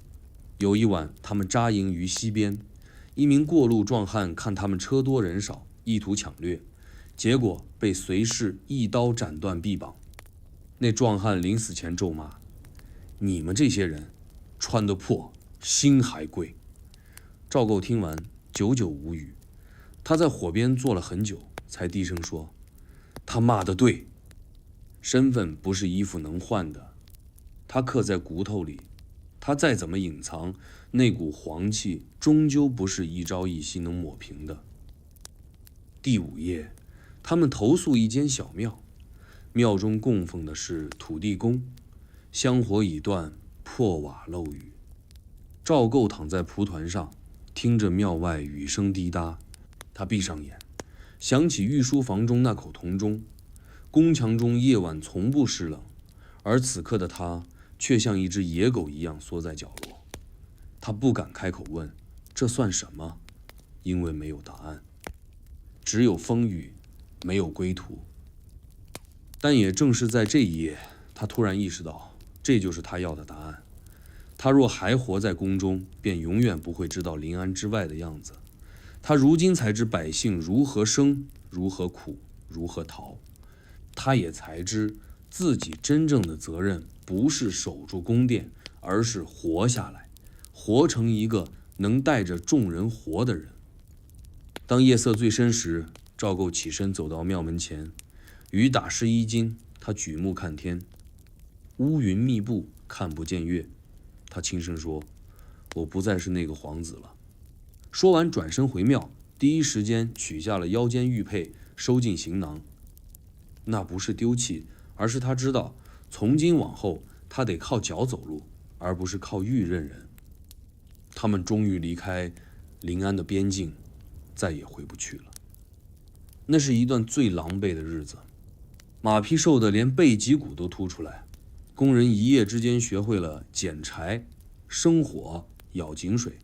有一晚，他们扎营于溪边，一名过路壮汉看他们车多人少，意图抢掠，结果被随侍一刀斩断臂膀。那壮汉临死前咒骂：“你们这些人，穿得破，心还贵。”赵构听完，久久无语。他在火边坐了很久，才低声说：“他骂得对，身份不是衣服能换的，他刻在骨头里。他再怎么隐藏，那股黄气终究不是一朝一夕能抹平的。”第5夜，他们投宿一间小庙，庙中供奉的是土地公，香火已断，破瓦漏雨。赵构躺在蒲团上，听着庙外雨声滴答。他闭上眼，想起御书房中那口铜钟，宫墙中夜晚从不湿冷，而此刻的他却像一只野狗一样缩在角落。他不敢开口问这算什么，因为没有答案，只有风雨，没有归途。但也正是在这一夜，他突然意识到，这就是他要的答案。他若还活在宫中，便永远不会知道临安之外的样子。他如今才知百姓如何生，如何苦，如何逃。他也才知自己真正的责任不是守住宫殿，而是活下来，活成一个能带着众人活的人。当夜色最深时，赵构起身走到庙门前，雨打湿衣襟，他举目看天，乌云密布，看不见月。他轻声说：“我不再是那个皇子了。”说完转身回庙，第一时间取下了腰间玉佩，收进行囊。那不是丢弃，而是他知道从今往后他得靠脚走路，而不是靠玉认人。他们终于离开临安的边境，再也回不去了。那是一段最狼狈的日子，马匹瘦得连背脊骨都凸出来，工人一夜之间学会了捡柴、生火、舀井水，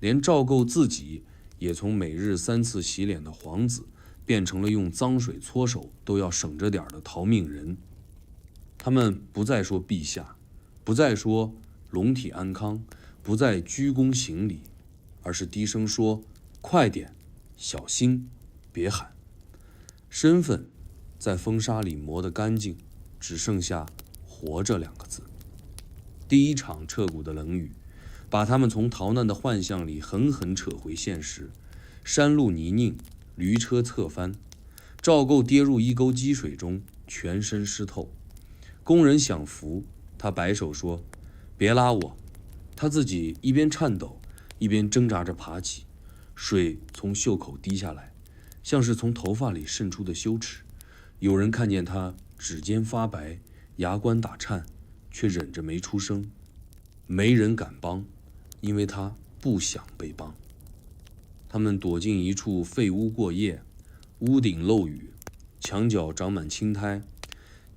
连赵构自己也从每日3次洗脸的皇子，变成了用脏水搓手都要省着点的逃命人。他们不再说陛下，不再说龙体安康，不再鞠躬行礼，而是低声说：“快点，小心，别喊。”身份在风沙里磨得干净，只剩下活着2个字。第一场彻骨的冷雨，把他们从逃难的幻象里狠狠扯回现实。山路泥泞，驴车侧翻，赵构跌入一沟积水中，全身湿透。工人想扶他，摆手说：“别拉我。”他自己一边颤抖，一边挣扎着爬起。水从袖口滴下来，像是从头发里渗出的羞耻。有人看见他指尖发白，牙关打颤，却忍着没出声。没人敢帮，因为他不想被帮。他们躲进一处废屋过夜，屋顶漏雨，墙角长满青苔。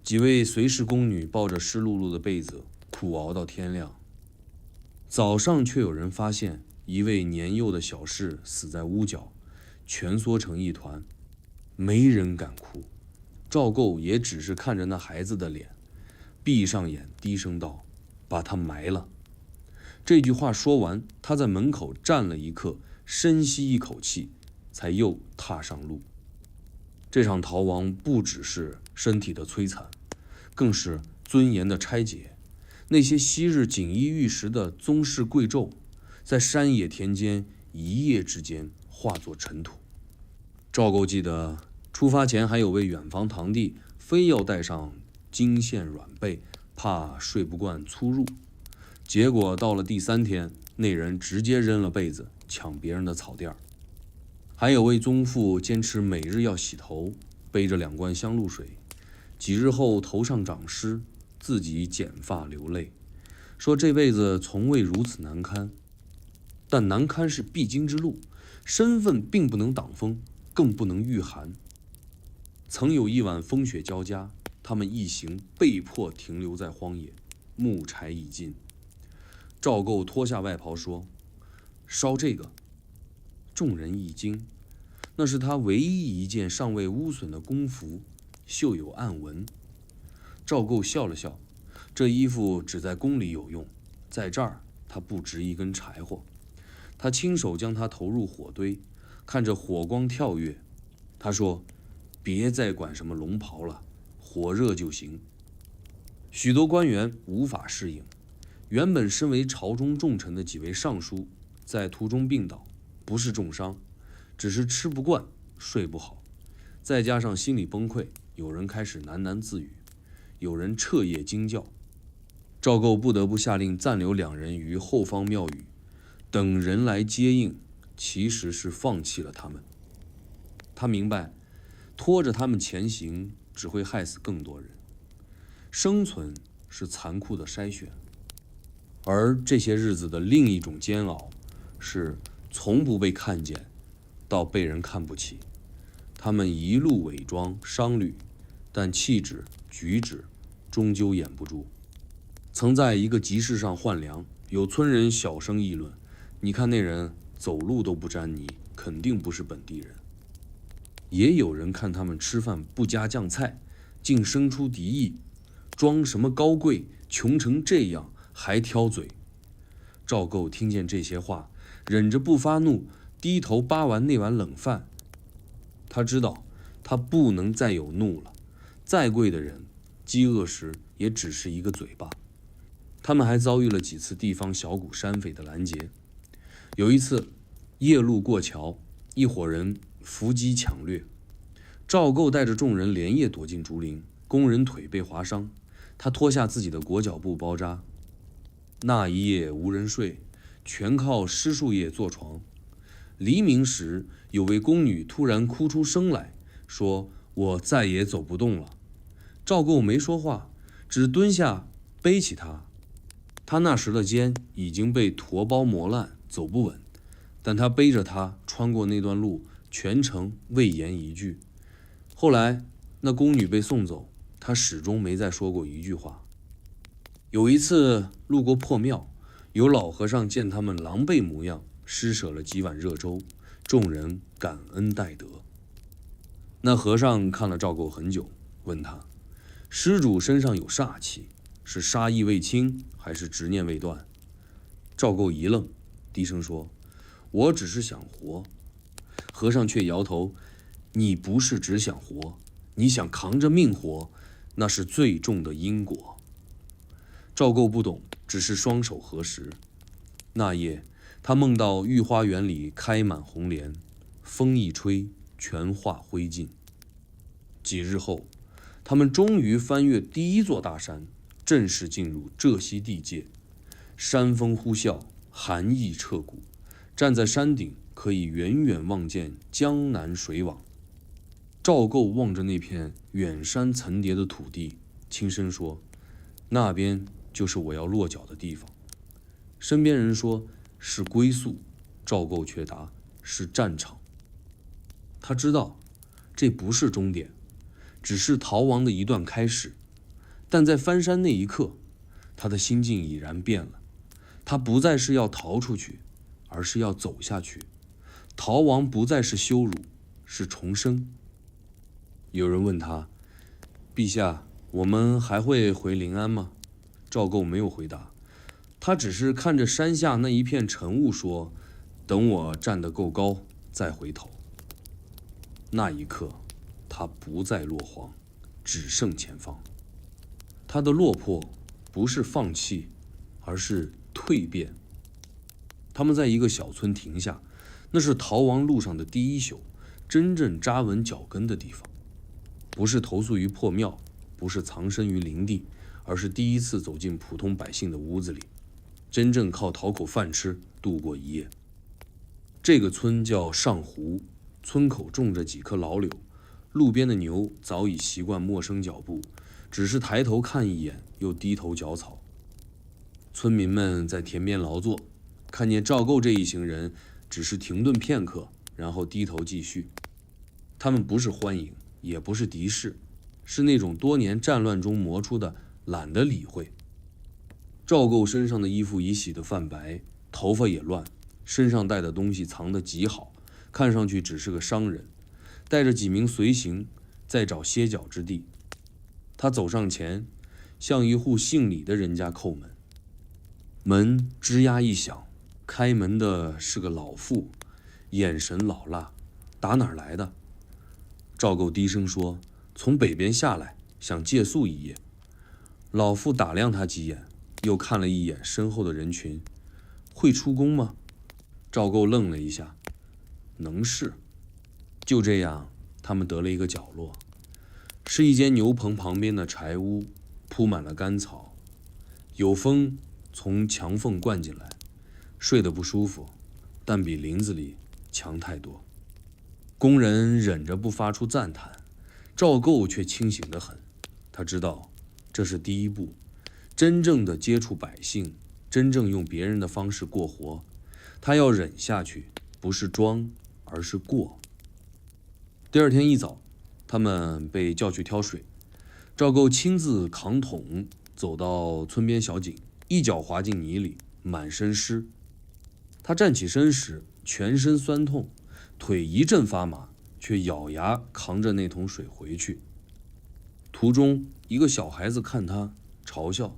几位随侍宫女抱着湿漉漉的被子，苦熬到天亮。早上却有人发现一位年幼的小侍死在屋角，蜷缩成一团，没人敢哭。赵构也只是看着那孩子的脸，闭上眼低声道：“把他埋了。”这句话说完，他在门口站了一刻，深吸一口气，才又踏上路。这场逃亡不只是身体的摧残，更是尊严的拆解。那些昔日锦衣玉食的宗室贵胄，在山野田间一夜之间化作尘土。赵构记得出发前还有位远房堂弟非要带上金线软被，怕睡不惯粗入。结果到了第3天，那人直接扔了被子，抢别人的草垫。还有位宗父坚持每日要洗头，背着2罐香露水，几日后头上长湿，自己剪发流泪，说这辈子从未如此难堪。但难堪是必经之路，身份并不能挡风，更不能御寒。曾有一晚风雪交加，他们一行被迫停留在荒野，木柴已尽。赵构脱下外袍说：“烧这个。”众人一惊，那是他唯一一件尚未污损的宫服，绣有暗纹。赵构笑了笑，这衣服只在宫里有用，在这儿它不值一根柴火。他亲手将它投入火堆，看着火光跳跃，他说：“别再管什么龙袍了，火热就行。”许多官员无法适应，原本身为朝中重臣的几位尚书，在途中病倒，不是重伤，只是吃不惯，睡不好，再加上心理崩溃，有人开始喃喃自语，有人彻夜惊叫。赵构不得不下令暂留2人于后方庙宇，等人来接应，其实是放弃了他们。他明白，拖着他们前行只会害死更多人。生存是残酷的筛选，而这些日子的另一种煎熬是从不被看见到被人看不起。他们一路伪装商旅，但气质举止终究掩不住。曾在一个集市上换粮，有村人小声议论：“你看那人走路都不沾泥，肯定不是本地人。”也有人看他们吃饭不加酱菜，竟生出敌意，装什么高贵，穷成这样还挑嘴。赵构听见这些话，忍着不发怒，低头扒完那碗冷饭。他知道他不能再有怒了，再贵的人，饥饿时也只是一个嘴巴。他们还遭遇了几次地方小股山匪的拦截。有一次夜路过桥，一伙人伏击抢掠，赵构带着众人连夜躲进竹林，工人腿被划伤，他脱下自己的裹脚布包扎。那一夜无人睡，全靠湿树叶做床。黎明时，有位宫女突然哭出声来，说：“我再也走不动了。”赵构没说话，只蹲下背起她。他那时的肩已经被驼包磨烂，走不稳，但他背着她穿过那段路，全程未言一句。后来那宫女被送走，他始终没再说过一句话。有一次路过破庙，有老和尚见他们狼狈模样，施舍了几碗热粥，众人感恩戴德。那和尚看了赵构很久，问他：“施主身上有煞气，是杀意未清，还是执念未断？”赵构一愣，低声说：“我只是想活。”和尚却摇头：“你不是只想活，你想扛着命活，那是最重的因果。”赵构不懂，只是双手合十。那夜，他梦到御花园里开满红莲，风一吹，全化灰烬。几日后，他们终于翻越第一座大山，正式进入浙西地界。山风呼啸，寒意彻骨，站在山顶可以远远望见江南水网。赵构望着那片远山层叠的土地，轻声说：“那边就是我要落脚的地方。”身边人说：“是归宿。”赵构却答：“是战场。他知道这不是终点，只是逃亡的一段开始。但在翻山那一刻，他的心境已然变了。他不再是要逃出去，而是要走下去。逃亡不再是羞辱，是重生。有人问他：陛下，我们还会回临安吗？赵构没有回答，他只是看着山下那一片晨雾说：等我站得够高，再回头。那一刻，他不再落荒，只剩前方。他的落魄不是放弃，而是蜕变。他们在一个小村停下，那是逃亡路上的第一宿，真正扎稳脚跟的地方。不是投宿于破庙，不是藏身于林地，而是第一次走进普通百姓的屋子里，真正靠讨口饭吃度过一夜。这个村叫上湖，村口种着几棵老柳，路边的牛早已习惯陌生脚步，只是抬头看一眼，又低头嚼草。村民们在田边劳作，看见赵构这一行人，只是停顿片刻，然后低头继续。他们不是欢迎，也不是敌视，是那种多年战乱中磨出的懒得理会。赵构身上的衣服已洗得泛白，头发也乱，身上带的东西藏得极好，看上去只是个商人，带着几名随行，在找歇脚之地。他走上前，向一户姓李的人家叩门。门吱呀一响，开门的是个老妇，眼神老辣。打哪儿来的？赵构低声说：从北边下来，想借宿一夜。老妇打量他几眼，又看了一眼身后的人群。会出宫吗？赵构愣了一下，能是。就这样，他们得了一个角落，是一间牛棚旁边的柴屋，铺满了干草，有风从墙缝灌进来，睡得不舒服，但比林子里强太多。工人忍着不发出赞叹，赵构却清醒得很。他知道这是第一步，真正的接触百姓，真正用别人的方式过活。他要忍下去，不是装，而是过。第二天一早，他们被叫去挑水。赵构亲自扛桶走到村边小井，一脚滑进泥里，满身湿。他站起身时，全身酸痛，腿一阵发麻，却咬牙扛着那桶水回去。途中，一个小孩子看他，嘲笑：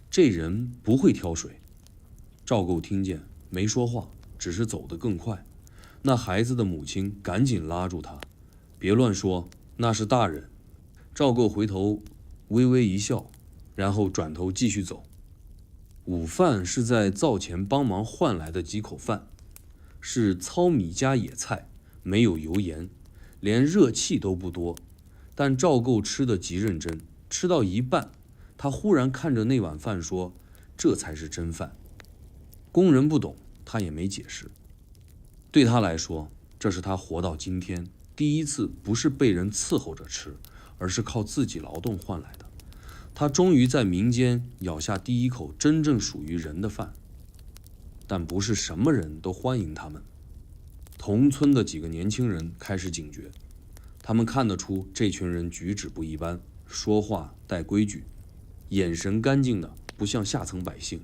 这人不会挑水。赵构听见，没说话，只是走得更快。那孩子的母亲赶紧拉住他：别乱说，那是大人。赵构回头微微一笑，然后转头继续走。午饭是在灶前帮忙换来的几口饭，是糙米加野菜，没有油盐，连热气都不多。但赵构吃得极认真，吃到一半，他忽然看着那碗饭说：这才是真饭。工人不懂，他也没解释。对他来说，这是他活到今天第一次不是被人伺候着吃，而是靠自己劳动换来的。他终于在民间咬下第一口真正属于人的饭。但不是什么人都欢迎他们。同村的几个年轻人开始警觉，他们看得出这群人举止不一般，说话带规矩，眼神干净的不像下层百姓。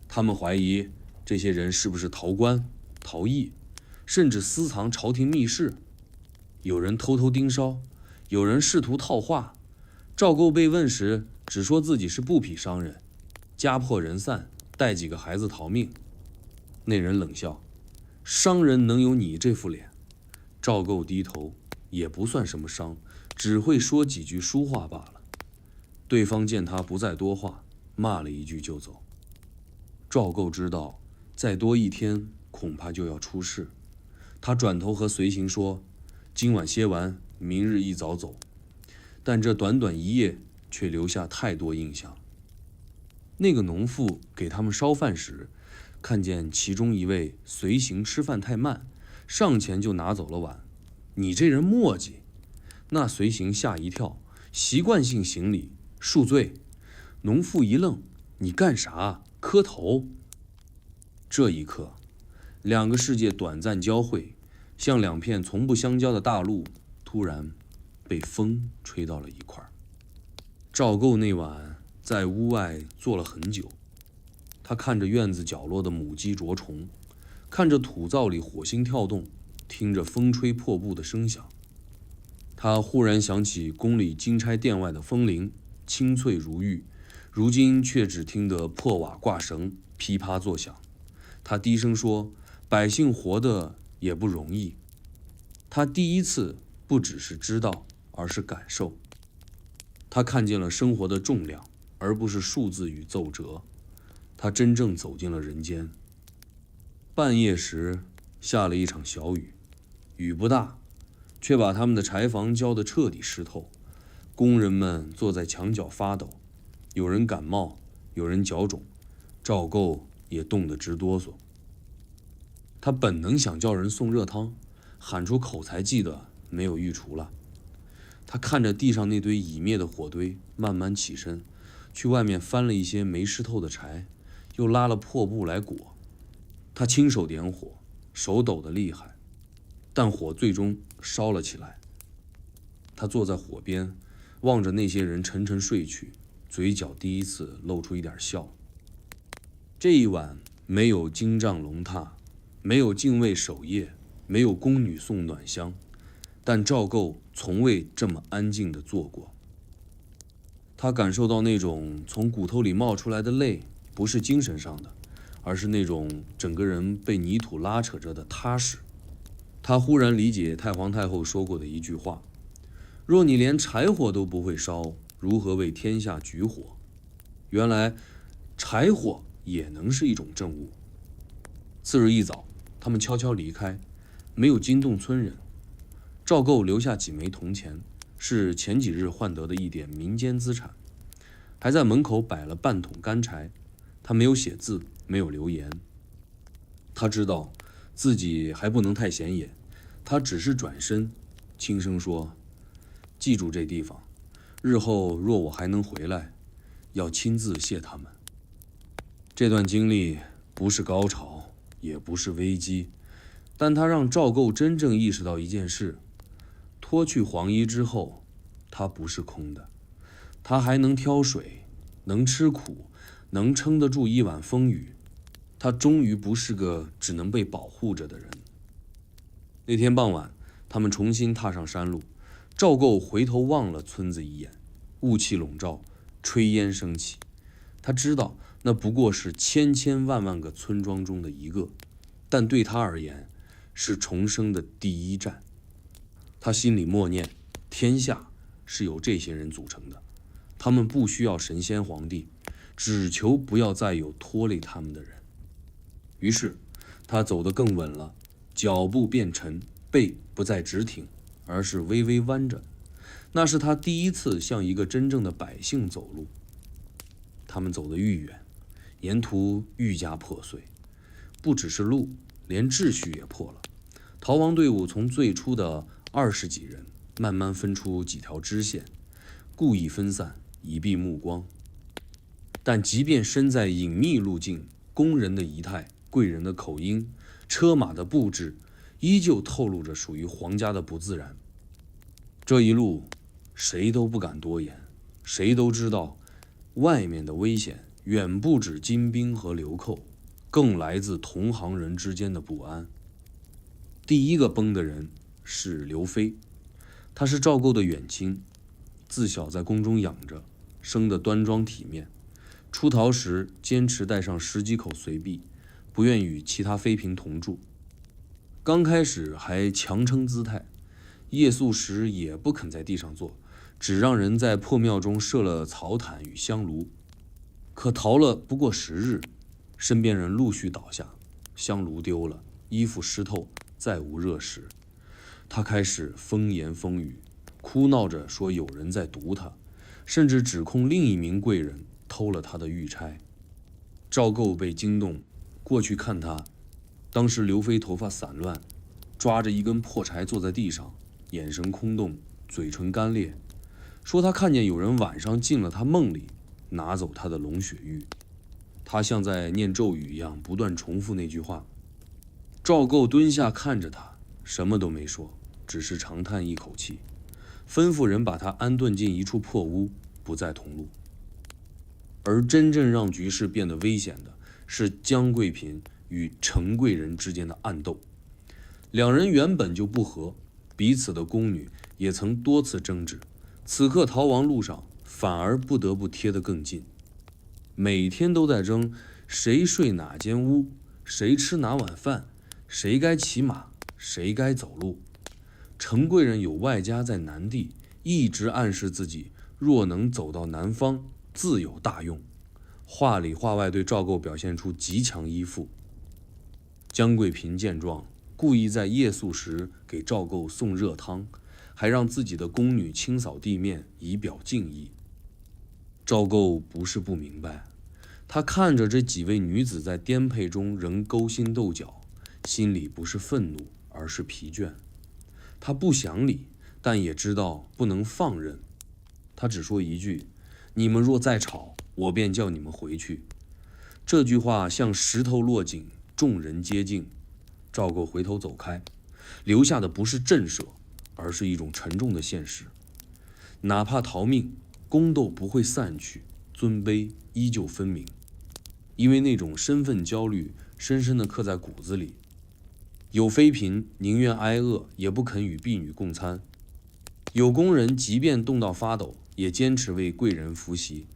他们怀疑这些人是不是逃官、逃役，甚至私藏朝廷密室。有人偷偷盯梢，有人试图套话。赵构被问时，只说自己是布匹商人，家破人散，带几个孩子逃命。那人冷笑：商人能有你这副脸？赵构低头，也不算什么商，只会说几句书话罢了。对方见他不再多话，骂了一句就走。赵构知道，再多一天恐怕就要出事。他转头和随行说：今晚歇完，明日一早走。但这短短一夜却留下太多印象。那个农妇给他们烧饭时，看见其中一位随行吃饭太慢，上前就拿走了碗。你这人磨叽！那随行吓一跳，习惯性行礼恕罪。农妇一愣：你干啥？磕头！这一刻，两个世界短暂交汇，像两片从不相交的大陆，突然被风吹到了一块儿。赵构那晚在屋外坐了很久，他看着院子角落的母鸡啄虫，看着土灶里火星跳动，听着风吹破布的声响。他忽然想起宫里金钗殿外的风铃，清脆如玉，如今却只听得破瓦挂绳噼啪作响。他低声说：“百姓活得也不容易。”他第一次不只是知道，而是感受。他看见了生活的重量，而不是数字与奏折。他真正走进了人间。半夜时下了一场小雨，雨不大，却把他们的柴房浇得彻底湿透。工人们坐在墙角发抖，有人感冒，有人脚肿，赵构也冻得直哆嗦。他本能想叫人送热汤，喊出口才记得没有御厨了。他看着地上那堆已灭的火堆，慢慢起身，去外面翻了一些没湿透的柴，又拉了破布来裹。他亲手点火，手抖得厉害，但火最终烧了起来。他坐在火边，望着那些人沉沉睡去，嘴角第一次露出一点笑。这一晚没有金帐龙榻，没有禁卫守夜，没有宫女送暖香，但赵构从未这么安静地坐过。他感受到那种从骨头里冒出来的累，不是精神上的，而是那种整个人被泥土拉扯着的踏实。他忽然理解太皇太后说过的一句话：若你连柴火都不会烧，如何为天下举火？原来柴火也能是一种政务。次日一早，他们悄悄离开，没有惊动村人。赵构留下几枚铜钱，是前几日换得的一点民间资产，还在门口摆了半桶干柴。他没有写字，没有留言。他知道自己还不能太显眼，他只是转身轻声说：记住这地方，日后若我还能回来，要亲自谢他们。这段经历不是高潮，也不是危机，但它让赵构真正意识到一件事：脱去黄衣之后，他不是空的，他还能挑水，能吃苦，能撑得住一晚风雨。他终于不是个只能被保护着的人。那天傍晚，他们重新踏上山路。赵构回头望了村子一眼，雾气笼罩，炊烟升起。他知道那不过是千千万万个村庄中的一个，但对他而言，是重生的第一站。他心里默念：天下是由这些人组成的，他们不需要神仙皇帝，只求不要再有拖累他们的人。于是他走得更稳了，脚步变沉，背不再直挺，而是微微弯着。那是他第一次像一个真正的百姓走路。他们走得愈远，沿途愈加破碎，不只是路，连秩序也破了。逃亡队伍从最初的20几人，慢慢分出几条支线，故意分散，以避目光。但即便身在隐秘路径，工人的仪态，贵人的口音，车马的布置，依旧透露着属于皇家的不自然。这一路，谁都不敢多言，谁都知道，外面的危险远不止金兵和流寇，更来自同行人之间的不安。第一个崩的人是刘飞，他是赵构的远亲，自小在宫中养着，生得端庄体面。出逃时坚持带上10几口随婢，不愿与其他妃嫔同住。刚开始还强撑姿态，夜宿时也不肯在地上坐，只让人在破庙中设了草毯与香炉。可逃了不过10日，身边人陆续倒下，香炉丢了，衣服湿透，再无热食。他开始风言风语，哭闹着说有人在毒他，甚至指控另一名贵人偷了他的玉钗。赵构被惊动，过去看他。当时刘飞头发散乱，抓着一根破柴坐在地上，眼神空洞，嘴唇干裂，说他看见有人晚上进了他梦里，拿走他的龙血玉。他像在念咒语一样不断重复那句话。赵构蹲下看着他，什么都没说，只是长叹一口气，吩咐人把他安顿进一处破屋，不再同路。而真正让局势变得危险的是江贵嫔与陈贵人之间的暗斗。两人原本就不和，彼此的宫女也曾多次争执，此刻逃亡路上反而不得不贴得更近，每天都在争谁睡哪间屋，谁吃哪碗饭，谁该骑马，谁该走路。陈贵人有外家在南地，一直暗示自己若能走到南方，自有大用，话里话外对赵构表现出极强依附。江贵嫔见状，故意在夜宿时给赵构送热汤，还让自己的宫女清扫地面，以表敬意。赵构不是不明白，他看着这几位女子在颠沛中仍勾心斗角，心里不是愤怒，而是疲倦。他不想理，但也知道不能放任。他只说一句：“你们若再吵，我便叫你们回去。”这句话像石头落井，众人皆静。赵构回头走开，留下的不是震慑，而是一种沉重的现实。哪怕逃命，宫斗不会散去，尊卑依旧分明。因为那种身份焦虑深深地刻在骨子里。有妃嫔宁愿挨饿，也不肯与婢女共餐；有宫人即便冻到发抖，也坚持为贵人服席。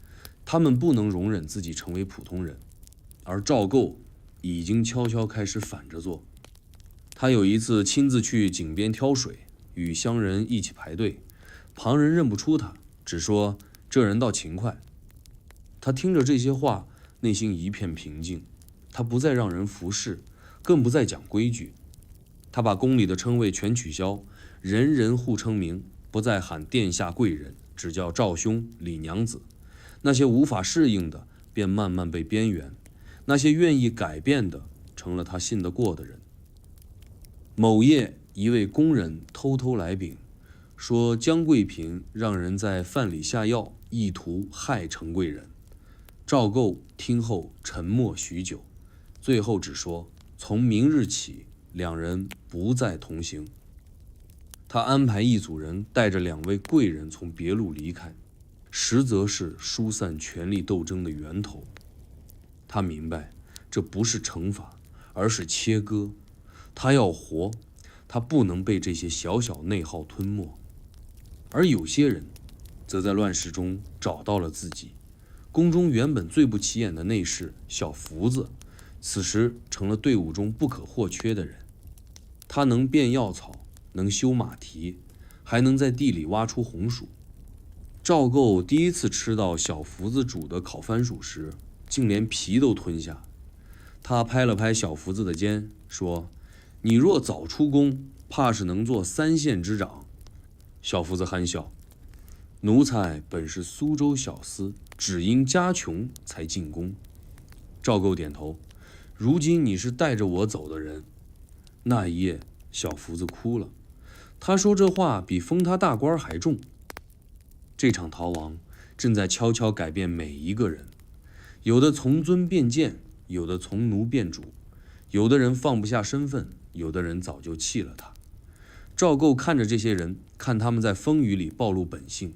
他们不能容忍自己成为普通人。而赵构已经悄悄开始反着做。他有一次亲自去井边挑水，与乡人一起排队，旁人认不出他，只说这人倒勤快。他听着这些话，内心一片平静。他不再让人服侍，更不再讲规矩。他把宫里的称谓全取消，人人互称名，不再喊殿下贵人，只叫赵兄李娘子。那些无法适应的便慢慢被边缘，那些愿意改变的成了他信得过的人。某夜，一位工人偷偷来禀，说江贵嫔让人在饭里下药，意图害陈贵人。赵构听后沉默许久，最后只说从明日起，两人不再同行。他安排一组人带着两位贵人从别路离开，实则是疏散权力斗争的源头。他明白，这不是惩罚，而是切割。他要活，他不能被这些小小内耗吞没。而有些人，则在乱世中找到了自己。宫中原本最不起眼的内侍小福子，此时成了队伍中不可或缺的人。他能变药草，能修马蹄，还能在地里挖出红薯。赵构第一次吃到小福子煮的烤番薯时，竟连皮都吞下。他拍了拍小福子的肩，说：“你若早出宫，怕是能做3县之长。”小福子憨笑：“奴才本是苏州小厮，只因家穷才进宫。”赵构点头：“如今你是带着我走的人。”那一夜，小福子哭了。他说这话比封他大官还重。这场逃亡正在悄悄改变每一个人，有的从尊变贱，有的从奴变主，有的人放不下身份，有的人早就弃了他。赵构看着这些人，看他们在风雨里暴露本性，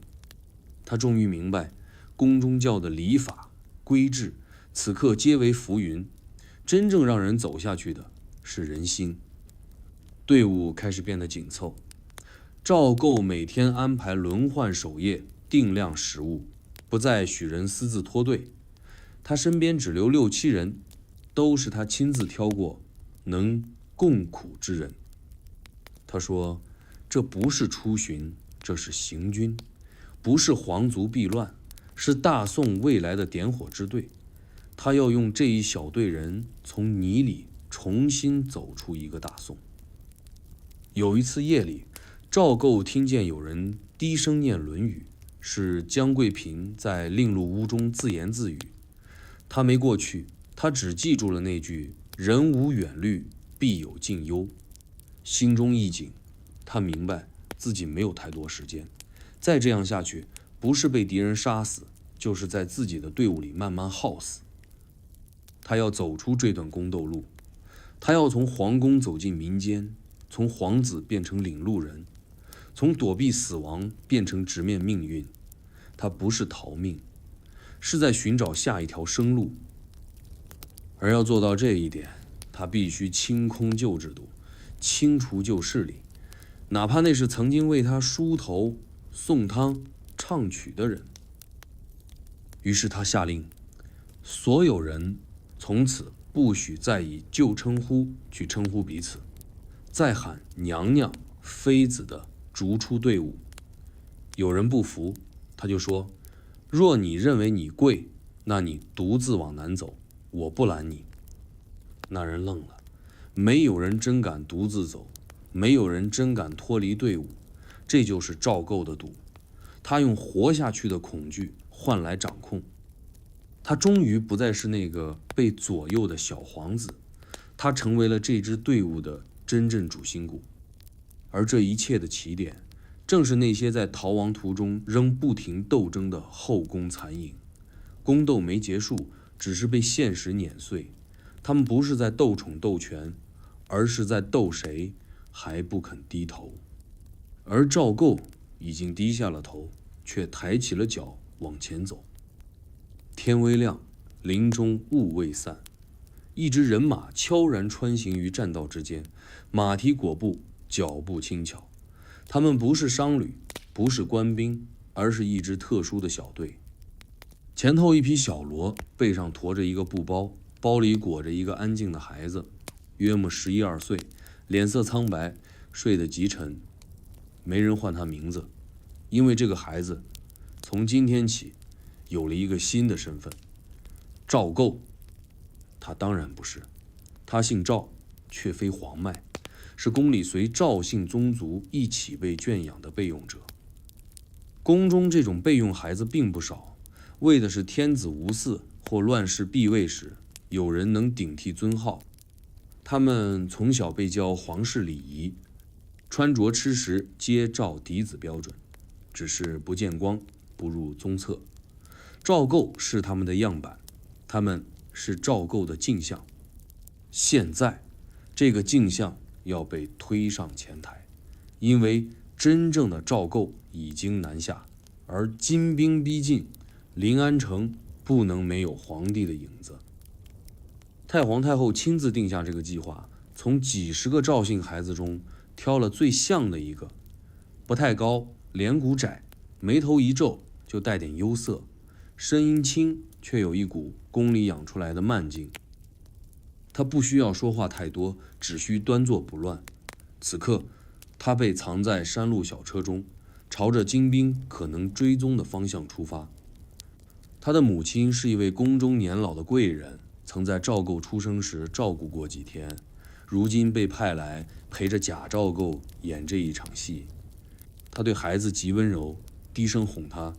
他终于明白，宫中教的礼法规制，此刻皆为浮云，真正让人走下去的是人心。队伍开始变得紧凑，赵构每天安排轮换守夜，定量食物，不再许人私自脱队。他身边只留6、7人，都是他亲自挑过，能共苦之人。他说：“这不是出巡，这是行军，不是皇族避乱，是大宋未来的点火之队。他要用这一小队人从泥里重新走出一个大宋。”有一次夜里，赵构听见有人低声念《论语》，是江贵嫔在令禄屋中自言自语。他没过去，他只记住了那句“人无远虑，必有近忧”。心中一紧，他明白自己没有太多时间，再这样下去，不是被敌人杀死，就是在自己的队伍里慢慢耗死。他要走出这段宫斗路。他要从皇宫走进民间，从皇子变成领路人，从躲避死亡变成直面命运。他不是逃命，是在寻找下一条生路。而要做到这一点，他必须清空旧制度，清除旧势力，哪怕那是曾经为他梳头、送汤、唱曲的人。于是他下令，所有人从此不许再以旧称呼去称呼彼此，再喊娘娘、妃子的逐出队伍。有人不服，他就说：若你认为你贵，那你独自往南走，我不拦你。那人愣了，没有人真敢独自走，没有人真敢脱离队伍。这就是赵构的赌，他用活下去的恐惧换来掌控。他终于不再是那个被左右的小皇子，他成为了这支队伍的真正主心骨。而这一切的起点，正是那些在逃亡途中仍不停斗争的后宫残影。宫斗没结束，只是被现实碾碎。他们不是在斗宠斗权，而是在斗谁还不肯低头。而赵构已经低下了头，却抬起了脚往前走。天微亮，林中雾未散，一支人马悄然穿行于栈道之间，马蹄裹步，脚步轻巧。他们不是商旅，不是官兵，而是一支特殊的小队。前头一匹小骡，背上驮着一个布包，包里裹着一个安静的孩子，约莫11、12岁，脸色苍白，睡得极沉。没人唤他名字，因为这个孩子从今天起有了一个新的身份——赵构。他当然不是，他姓赵，却非皇脉，是宫里随赵姓宗族一起被圈养的备用者。宫中这种备用孩子并不少，为的是天子无嗣或乱世避位时，有人能顶替尊号。他们从小被教皇室礼仪，穿着吃食皆照嫡子标准，只是不见光，不入宗册。赵构是他们的样板，他们是赵构的镜像。现在，这个镜像要被推上前台，因为真正的赵构已经南下，而金兵逼近，临安城不能没有皇帝的影子。太皇太后亲自定下这个计划，从几十个赵姓孩子中挑了最像的一个，不太高，脸骨窄，眉头一皱就带点忧色，声音轻，却有一股宫里养出来的慢劲。他不需要说话太多，只需端坐不乱。此刻，他被藏在山路小车中，朝着金兵可能追踪的方向出发。他的母亲是一位宫中年老的贵人，曾在赵构出生时照顾过几天，如今被派来陪着假赵构演这一场戏。他对孩子极温柔，低声哄他：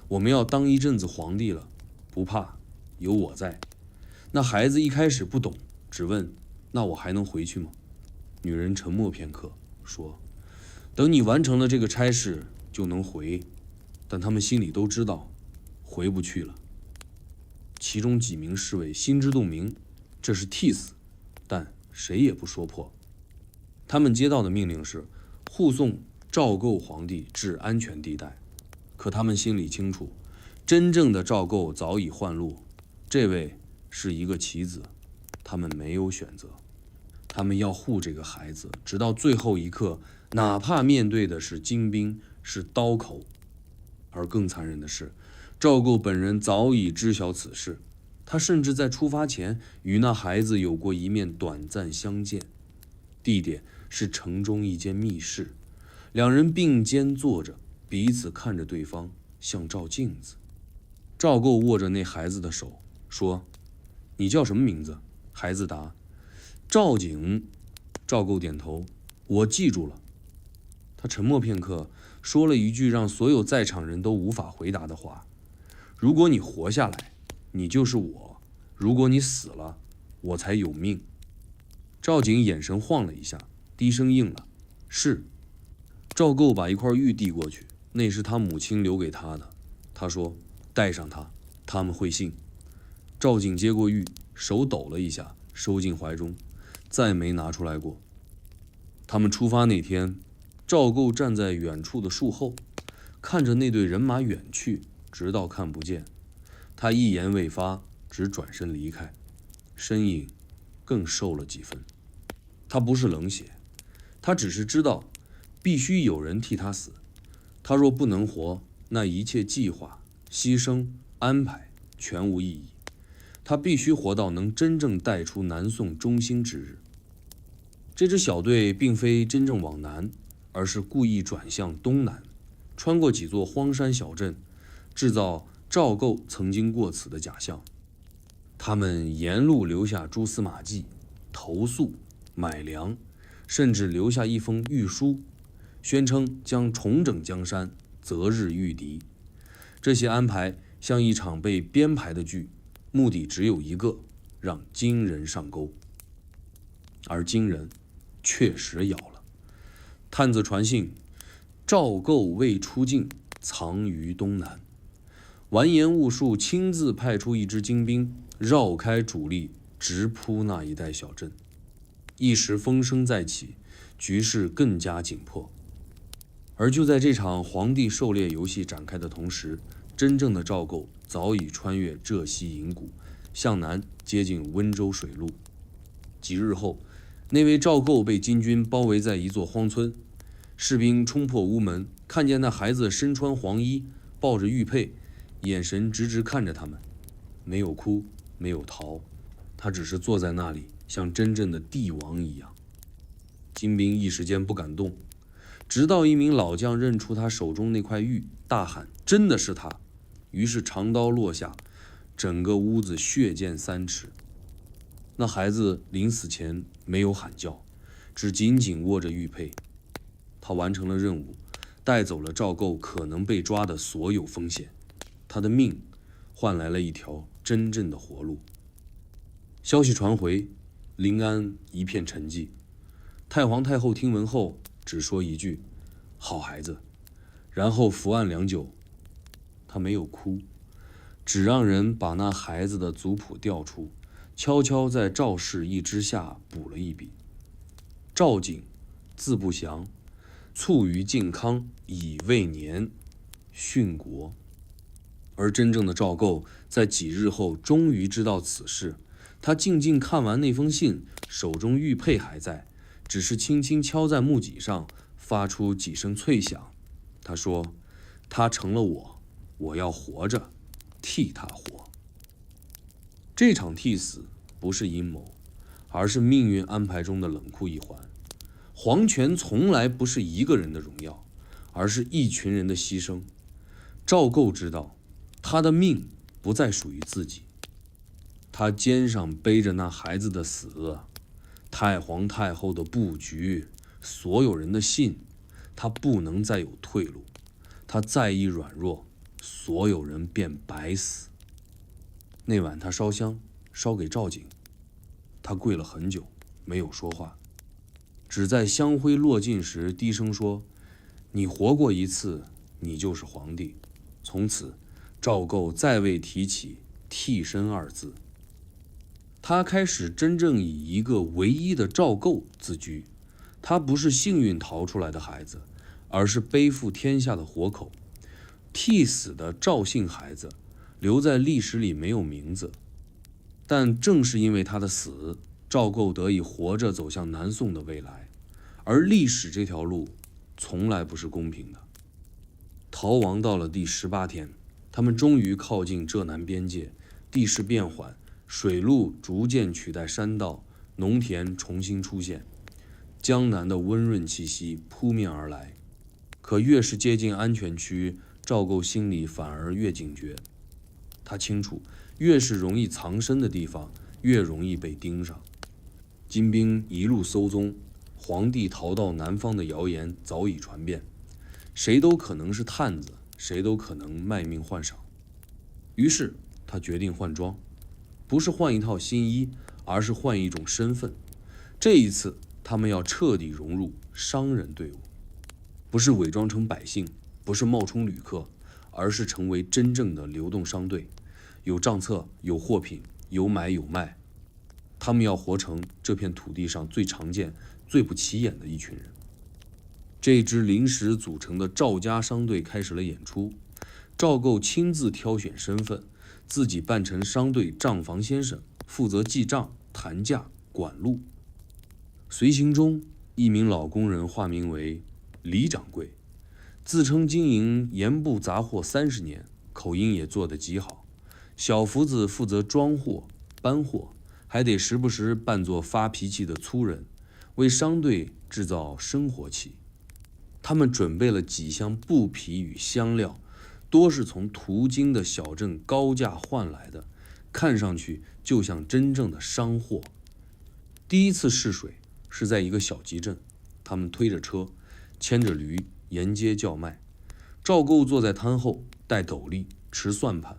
我们要当一阵子皇帝了，不怕，有我在。那孩子一开始不懂，只问：那我还能回去吗？女人沉默片刻，说：等你完成了这个差事，就能回。但他们心里都知道，回不去了。其中几名侍卫心知肚明，这是替死，但谁也不说破。他们接到的命令是护送赵构皇帝至安全地带，可他们心里清楚，真正的赵构早已换路，这位是一个棋子，他们没有选择。他们要护这个孩子，直到最后一刻，哪怕面对的是金兵，是刀口。而更残忍的是，赵构本人早已知晓此事，他甚至在出发前与那孩子有过一面短暂相见，地点是城中一间密室，两人并肩坐着，彼此看着对方，像照镜子。赵构握着那孩子的手，说：你叫什么名字？孩子答：赵景。赵构点头：我记住了。他沉默片刻，说了一句让所有在场人都无法回答的话：如果你活下来，你就是我；如果你死了，我才有命。赵景眼神晃了一下，低声应了：是。赵构把一块玉递过去，那是他母亲留给他的。他说：带上它，他们会信。赵景接过玉，手抖了一下，收进怀中，再没拿出来过。他们出发那天，赵构站在远处的树后，看着那队人马远去，直到看不见。他一言未发，只转身离开，身影更瘦了几分。他不是冷血，他只是知道必须有人替他死。他若不能活，那一切计划、牺牲、安排全无意义。他必须活到能真正带出南宋中兴之日。这支小队并非真正往南，而是故意转向东南，穿过几座荒山小镇，制造赵构曾经过此的假象。他们沿路留下蛛丝马迹，投宿、买粮，甚至留下一封谕书，宣称将重整江山，择日御敌。这些安排像一场被编排的剧，目的只有一个，让金人上钩。而金人确实咬了。探子传信，赵构未出境，藏于东南。完颜兀术亲自派出一支精兵，绕开主力，直扑那一带小镇。一时风声再起，局势更加紧迫。而就在这场皇帝狩猎游戏展开的同时，真正的赵构早已穿越浙西营谷，向南接近温州水路。几日后，那位赵构被金军包围在一座荒村，士兵冲破屋门，看见那孩子身穿黄衣，抱着玉佩，眼神直直看着他们，没有哭，没有逃，他只是坐在那里，像真正的帝王一样。金兵一时间不敢动，直到一名老将认出他手中那块玉，大喊：“真的是他！”于是长刀落下，整个屋子血溅3尺。那孩子临死前没有喊叫，只紧紧握着玉佩。他完成了任务，带走了赵构可能被抓的所有风险，他的命换来了一条真正的活路。消息传回，临安一片沉寂。太皇太后听闻后，只说一句：“好孩子。”然后伏案良久。他没有哭，只让人把那孩子的族谱调出，悄悄在赵氏一支下补了一笔：赵景，字不详，卒于靖康，乙未年，殉国。而真正的赵构在几日后终于知道此事。他静静看完那封信，手中玉佩还在，只是轻轻敲在木脊上，发出几声脆响。他说：“他成了我，我要活着，替他活。”这场替死不是阴谋，而是命运安排中的冷酷一环。皇权从来不是一个人的荣耀，而是一群人的牺牲。赵构知道，他的命不再属于自己，他肩上背着那孩子的死，太皇太后的布局，所有人的信，他不能再有退路。他再一软弱，所有人便白死。那晚他烧香，烧给赵景，他跪了很久，没有说话，只在香灰落尽时低声说：“你活过一次，你就是皇帝。”从此，赵构再未提起替身2字。他开始真正以一个唯一的赵构自居。他不是幸运逃出来的孩子，而是背负天下的活口。替死的赵姓孩子留在历史里没有名字，但正是因为他的死，赵构得以活着走向南宋的未来。而历史这条路从来不是公平的。逃亡到了第18天，他们终于靠近浙南边界，地势变缓，水路逐渐取代山道，农田重新出现，江南的温润气息扑面而来。可越是接近安全区，赵构心里反而越警觉。他清楚，越是容易藏身的地方，越容易被盯上。金兵一路搜踪，皇帝逃到南方的谣言早已传遍，谁都可能是探子，谁都可能卖命换赏。于是他决定换装，不是换一套新衣，而是换一种身份。这一次他们要彻底融入商人队伍，不是伪装成百姓，不是冒充旅客，而是成为真正的流动商队，有账册，有货品，有买有卖。他们要活成这片土地上最常见、最不起眼的一群人。这支临时组成的赵家商队开始了演出，赵构亲自挑选身份，自己扮成商队账房先生，负责记账、谈价、管路。随行中，一名老工人化名为李掌柜，自称经营盐部杂货30年，口音也做得极好。小福子负责装货、搬货，还得时不时扮作发脾气的粗人，为商队制造生活气。他们准备了几箱布匹与香料，多是从途经的小镇高价换来的，看上去就像真正的商货。第一次试水是在一个小集镇，他们推着车，牵着驴沿街叫卖。赵构坐在摊后，戴斗笠，持算盘，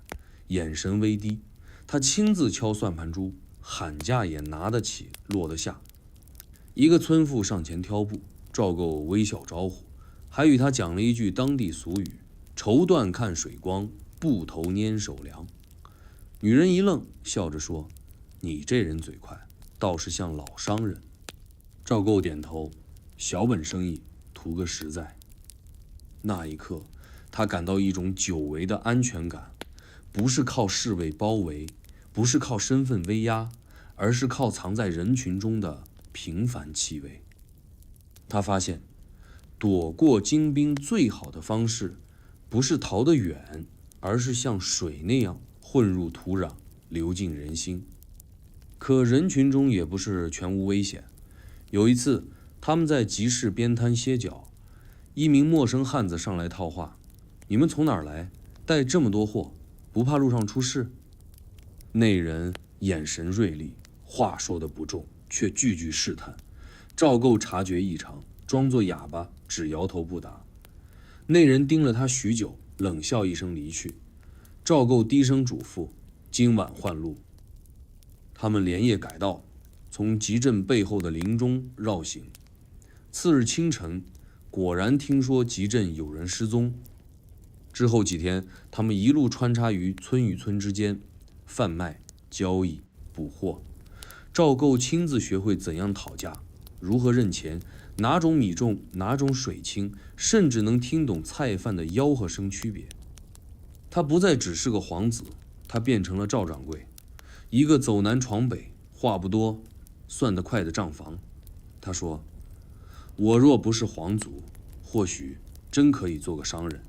眼神微低。他亲自敲算盘珠，喊价也拿得起，落得下。一个村妇上前挑布，赵构微笑招呼，还与他讲了一句当地俗语：绸缎看水光，布头拈手凉。女人一愣，笑着说：你这人嘴快，倒是像老商人。赵构点头，小本生意，图个实在。那一刻，他感到一种久违的安全感，不是靠侍卫包围，不是靠身份威压，而是靠藏在人群中的平凡气味。他发现，躲过金兵最好的方式，不是逃得远，而是像水那样混入土壤，流进人心。可人群中也不是全无危险。有一次，他们在集市边摊歇脚，一名陌生汉子上来套话：你们从哪儿来？带这么多货，不怕路上出事？那人眼神锐利，话说得不重，却句句试探。赵构察觉异常，装作哑巴，只摇头不答。那人盯了他许久，冷笑一声离去。赵构低声嘱咐：今晚换路。他们连夜改道，从集镇背后的林中绕行。次日清晨，果然听说集镇有人失踪。之后几天，他们一路穿插于村与村之间，贩卖、交易、捕获。赵构亲自学会怎样讨价，如何认钱，哪种米重，哪种水轻，甚至能听懂菜贩的吆喝声区别。他不再只是个皇子，他变成了赵掌柜，一个走南闯北、话不多、算得快的账房。他说：我若不是皇族，或许真可以做个商人。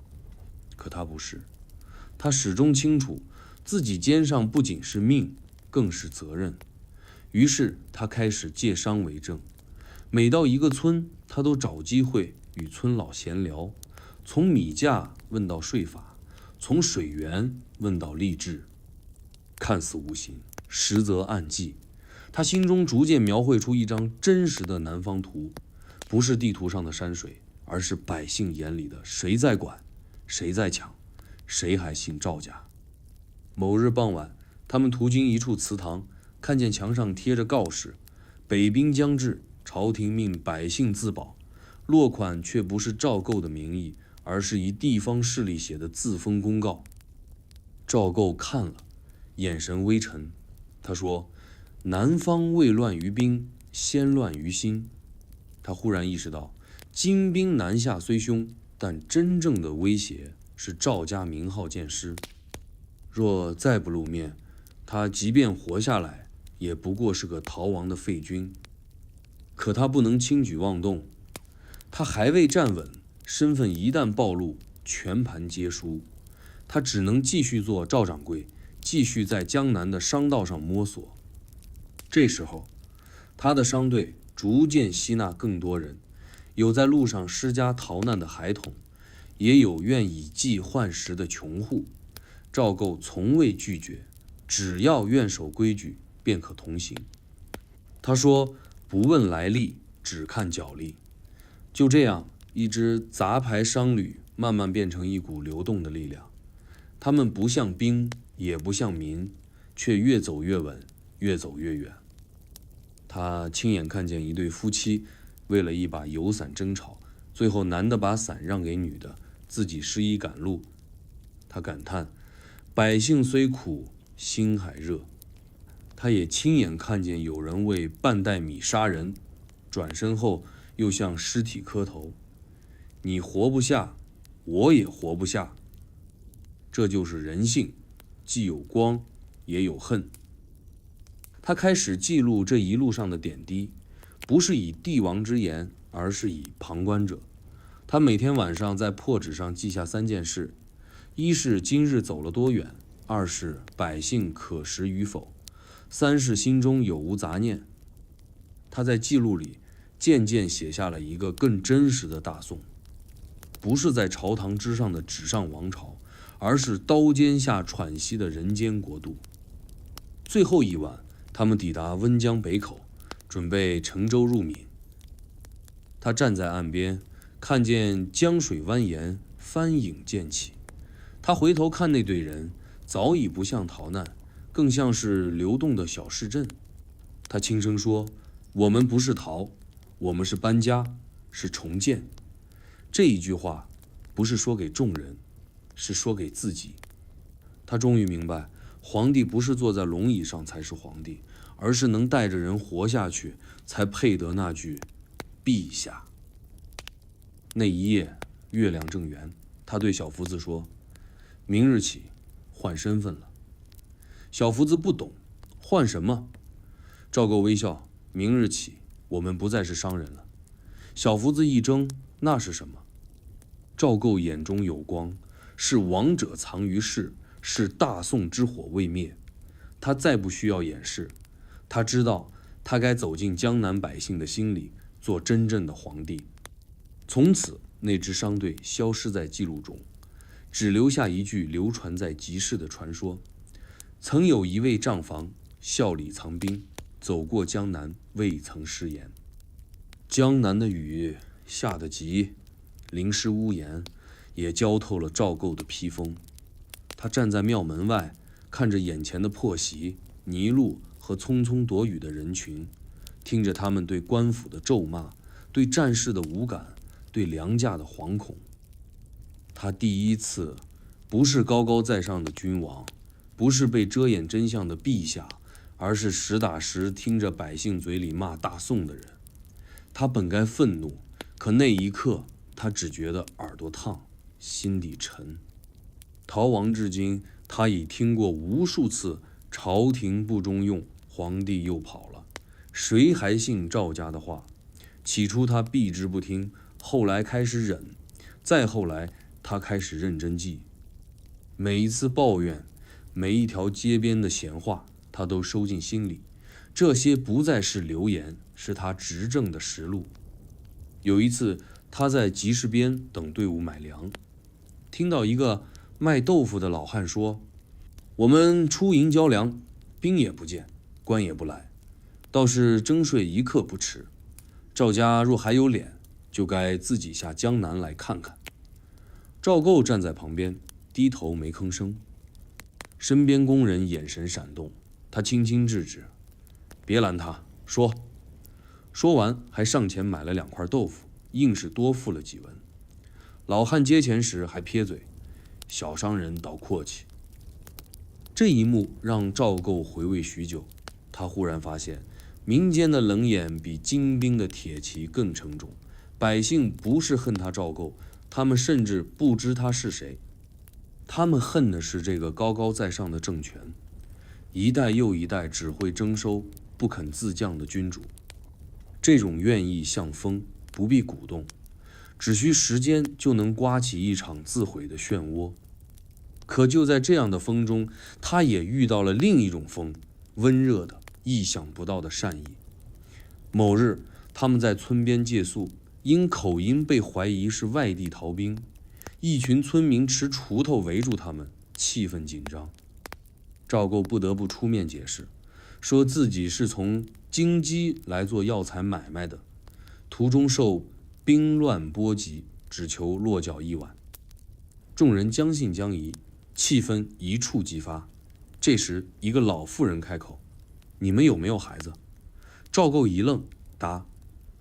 可他不是，他始终清楚自己肩上不仅是命，更是责任。于是他开始借商为政，每到一个村，他都找机会与村老闲聊，从米价问到税法，从水源问到吏治。看似无形，实则暗记。他心中逐渐描绘出一张真实的南方图，不是地图上的山水，而是百姓眼里的谁在管，谁在抢，谁还信赵家。某日傍晚，他们途经一处祠堂，看见墙上贴着告示：北兵将至，朝廷命百姓自保。落款却不是赵构的名义，而是以地方势力写的自封公告。赵构看了，眼神微沉。他说：南方未乱于兵，先乱于心。他忽然意识到，金兵南下虽凶，但真正的威胁是赵家名号渐失。若再不露面，他即便活下来，也不过是个逃亡的废军。可他不能轻举妄动，他还未站稳，身份一旦暴露，全盘皆输。他只能继续做赵掌柜，继续在江南的商道上摸索。这时候，他的商队逐渐吸纳更多人，有在路上失家逃难的孩童，也有愿以计换食的穷户。赵构从未拒绝，只要愿守规矩，便可同行。他说：不问来历，只看脚力。就这样，一支杂牌商旅慢慢变成一股流动的力量。他们不像兵，也不像民，却越走越稳，越走越远。他亲眼看见一对夫妻为了一把油伞争吵，最后男的把伞让给女的，自己失意赶路。他感叹：百姓虽苦，心还热。他也亲眼看见有人为半袋米杀人，转身后又向尸体磕头。你活不下，我也活不下。这就是人性，既有光，也有恨。他开始记录这一路上的点滴，不是以帝王之言，而是以旁观者。他每天晚上在破纸上记下3件事：一是今日走了多远；2是百姓可食与否；3是心中有无杂念。他在记录里渐渐写下了一个更真实的大宋，不是在朝堂之上的纸上王朝，而是刀尖下喘息的人间国度。最后一晚，他们抵达温江北口，准备乘舟入闽。他站在岸边，看见江水蜿蜒，帆影渐起。他回头看那队人，早已不像逃难，更像是流动的小市镇。他轻声说：“我们不是逃，我们是搬家，是重建。”这一句话不是说给众人，是说给自己。他终于明白，皇帝不是坐在龙椅上才是皇帝，而是能带着人活下去，才配得那句陛下。那一夜，月亮正圆，他对小福子说：“明日起换身份了。”小福子不懂，换什么？赵构微笑：“明日起，我们不再是商人了。”小福子一怔，那是什么？赵构眼中有光，是王者藏于世，是大宋之火未灭。他再不需要掩饰，他知道他该走进江南百姓的心里，做真正的皇帝。从此，那支商队消失在记录中，只留下一句流传在集市的传说：曾有一位账房，笑里藏兵，走过江南，未曾失言。江南的雨下得急，淋湿屋檐，也浇透了赵构的披风。他站在庙门外，看着眼前的破席、泥路和匆匆躲雨的人群，听着他们对官府的咒骂，对战事的无感，对粮价的惶恐。他第一次不是高高在上的君王，不是被遮掩真相的陛下，而是实打实听着百姓嘴里骂大宋的人。他本该愤怒，可那一刻他只觉得耳朵烫，心底沉。逃亡至今，他已听过无数次朝廷不中用，皇帝又跑了，谁还信赵家的话？起初他避之不听，后来开始忍，再后来他开始认真记。每一次抱怨，每一条街边的闲话，他都收进心里。这些不再是流言，是他执政的实录。有一次，他在集市边等队伍买粮，听到一个卖豆腐的老汉说：“我们出营交粮，兵也不见，官也不来，倒是征税一刻不迟。赵家若还有脸，就该自己下江南来看看。”赵构站在旁边，低头没吭声。身边工人眼神闪动，他轻轻制止：“别拦他，说。”说完，还上前买了2块豆腐，硬是多付了几文。老汉接钱时还撇嘴：“小商人倒阔气。”这一幕让赵构回味许久。他忽然发现，民间的冷眼比精兵的铁骑更沉重。百姓不是恨他赵构，他们甚至不知他是谁。他们恨的是这个高高在上的政权，一代又一代只会征收、不肯自降的君主。这种愿意像风，不必鼓动，只需时间就能刮起一场自毁的漩涡。可就在这样的风中，他也遇到了另一种风，温热的、意想不到的善意。某日，他们在村边借宿，因口音被怀疑是外地逃兵，一群村民持锄头围住他们，气氛紧张。赵构不得不出面解释，说自己是从京畿来做药材买卖的，途中受兵乱波及，只求落脚一晚。众人将信将疑，气氛一触即发。这时，一个老妇人开口：“你们有没有孩子？”赵构一愣，答：“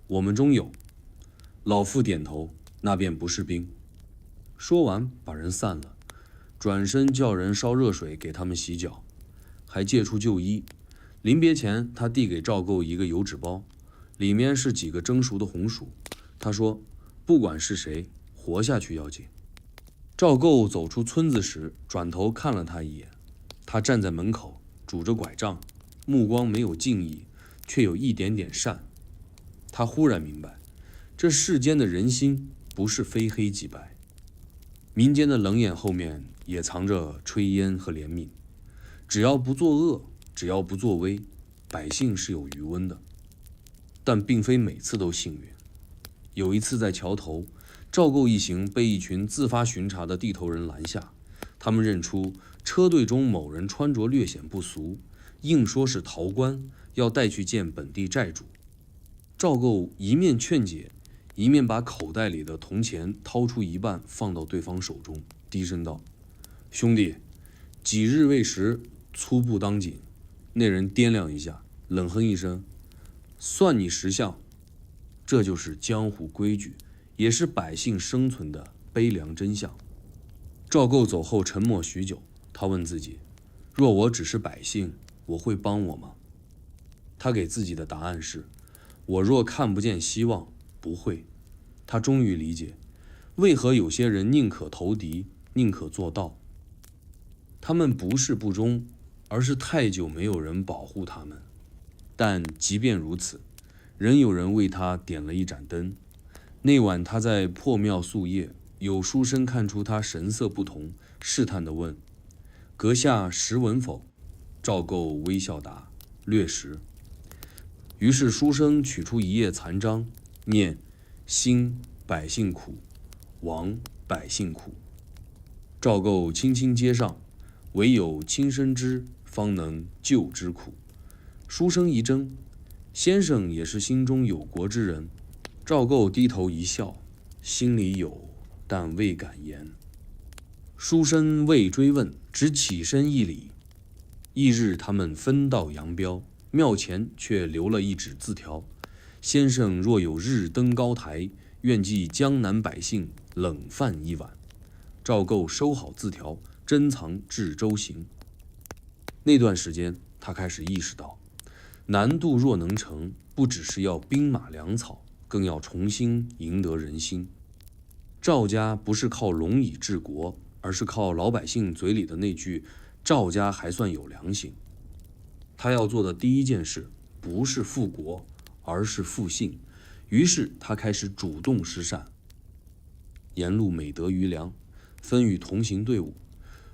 我们中有。”老妇点头：“那便不是兵。”说完，把人散了，转身叫人烧热水给他们洗脚，还借出旧衣。临别前，他递给赵构一个油纸包，里面是几个蒸熟的红薯。他说：“不管是谁，活下去要紧。”赵构走出村子时，转头看了他一眼。他站在门口，拄着拐杖，目光没有敬意，却有一点点善。他忽然明白，这世间的人心不是非黑即白，民间的冷眼后面也藏着炊烟和怜悯。只要不作恶，只要不作威，百姓是有余温的。但并非每次都幸运。有一次在桥头，赵构一行被一群自发巡查的地头人拦下，他们认出车队中某人穿着略显不俗，硬说是逃官，要带去见本地寨主。赵构一面劝解，一面把口袋里的铜钱掏出一半放到对方手中，低声道：“兄弟，几日未食，粗布当紧。”那人掂量一下，冷哼一声：“算你识相。”这就是江湖规矩，也是百姓生存的悲凉真相。赵构走后沉默许久，他问自己：若我只是百姓，我会帮我吗？他给自己的答案是：我若看不见希望，不会。他终于理解，为何有些人宁可投敌，宁可做盗。他们不是不忠，而是太久没有人保护他们。但即便如此，仍有人为他点了一盏灯。那晚他在破庙宿夜，有书生看出他神色不同，试探地问：“阁下识文否？”赵构微笑答：“略识。”于是书生取出一页残章，念：“兴百姓苦，亡百姓苦。”赵构轻轻接上：“唯有亲身知，方能救之苦。”书生一怔，先生也是心中有国之人。赵构低头一笑，心里有，但未敢言。书生未追问，只起身一礼。翌日他们分道扬镳，庙前却留了一纸字条：“先生若有日登高台，愿寄江南百姓冷饭一碗。”赵构收好字条，珍藏至州行。那段时间，他开始意识到，南渡若能成，不只是要兵马粮草，更要重新赢得人心。赵家不是靠龙椅治国，而是靠老百姓嘴里的那句“赵家还算有良心”。他要做的第一件事，不是复国，而是复姓。于是他开始主动施善，沿路每得余粮，分与同行队伍；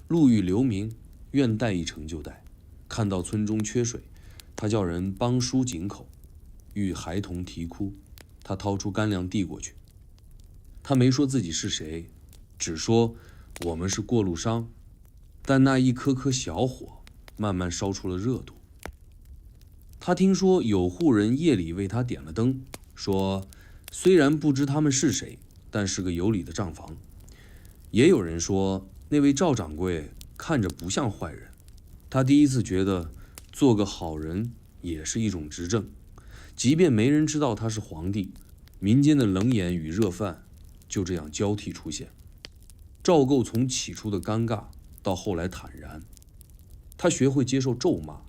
路遇流民，愿带一程就带。看到村中缺水，他叫人帮疏井口；遇孩童啼哭，他掏出干粮递过去。他没说自己是谁，只说我们是过路商。但那一颗颗小火慢慢烧出了热度。他听说有户人夜里为他点了灯，说虽然不知他们是谁，但是个有理的账房。也有人说那位赵掌柜看着不像坏人。他第一次觉得做个好人也是一种执政，即便没人知道他是皇帝，民间的冷眼与热饭就这样交替出现。赵构从起初的尴尬到后来坦然，他学会接受咒骂，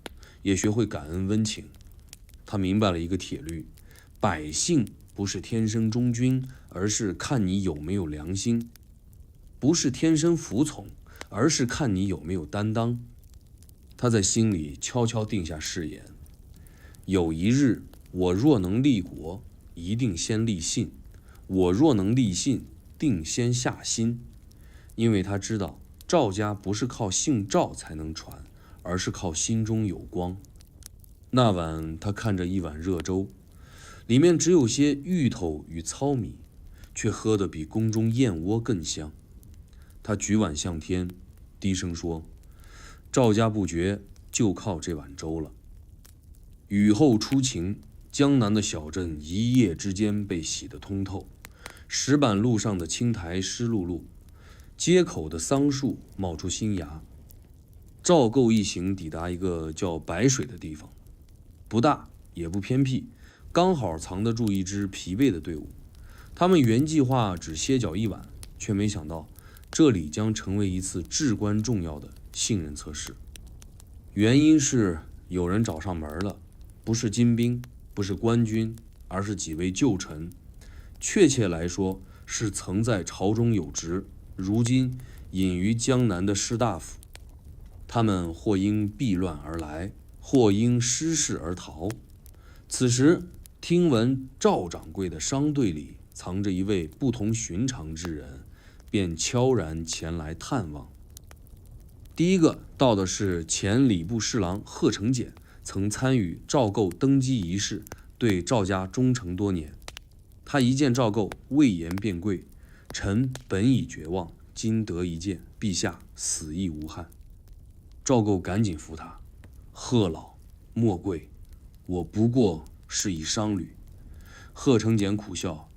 也学会感恩温情。他明白了一个铁律：百姓不是天生忠君，而是看你有没有良心；不是天生服从，而是看你有没有担当。他在心里悄悄定下誓言：有一日，我若能立国，一定先立信；我若能立信，定先下心。因为他知道赵家不是靠姓赵才能传，而是靠心中有光。那晚他看着一碗热粥，里面只有些芋头与糙米，却喝得比宫中燕窝更香。他举碗向天，低声说：赵家不绝，就靠这碗粥了。雨后初晴，江南的小镇一夜之间被洗得通透。石板路上的青苔湿漉漉，街口的桑树冒出新芽。赵构一行抵达一个叫白水的地方，不大也不偏僻，刚好藏得住一支疲惫的队伍。他们原计划只歇脚一晚，却没想到这里将成为一次至关重要的信任测试。原因是有人找上门了，不是金兵，不是官军，而是几位旧臣。确切来说，是曾在朝中有职，如今隐于江南的士大夫。他们或因避乱而来，或因失事而逃。此时听闻赵掌柜的商队里藏着一位不同寻常之人，便悄然前来探望。第一个到的是前礼部侍郎贺承简，曾参与赵构登基仪式，对赵家忠诚多年。他一见赵构，畏言便跪：“臣本已绝望，今得一见，陛下死亦无憾。”赵构赶紧扶他：“贺老莫跪，我不过是一商旅。”贺承简苦笑：“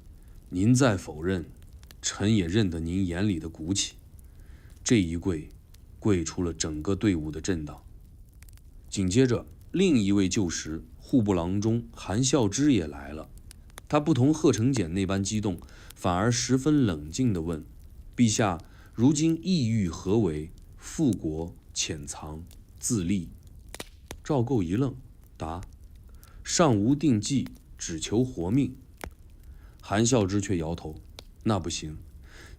您再否认，臣也认得您眼里的骨气。”这一跪，跪出了整个队伍的震荡。紧接着，另一位旧识户部郎中韩孝之也来了。他不同贺承简那般激动，反而十分冷静地问：“陛下，如今意欲何为？复国、潜藏、自立？”赵构一愣，答：“尚无定计，只求活命。”韩孝之却摇头：“那不行，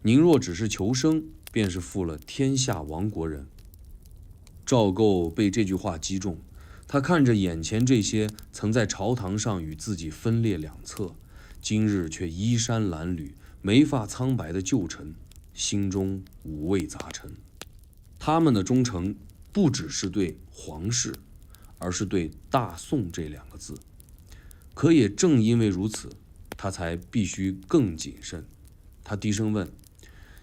您若只是求生，便是负了天下亡国人。”赵构被这句话击中，他看着眼前这些曾在朝堂上与自己分列两侧，今日却衣衫褴褛、眉发苍白的旧臣，心中五味杂陈。他们的忠诚不只是对皇室，而是对大宋这两个字。可也正因为如此，他才必须更谨慎。他低声问：“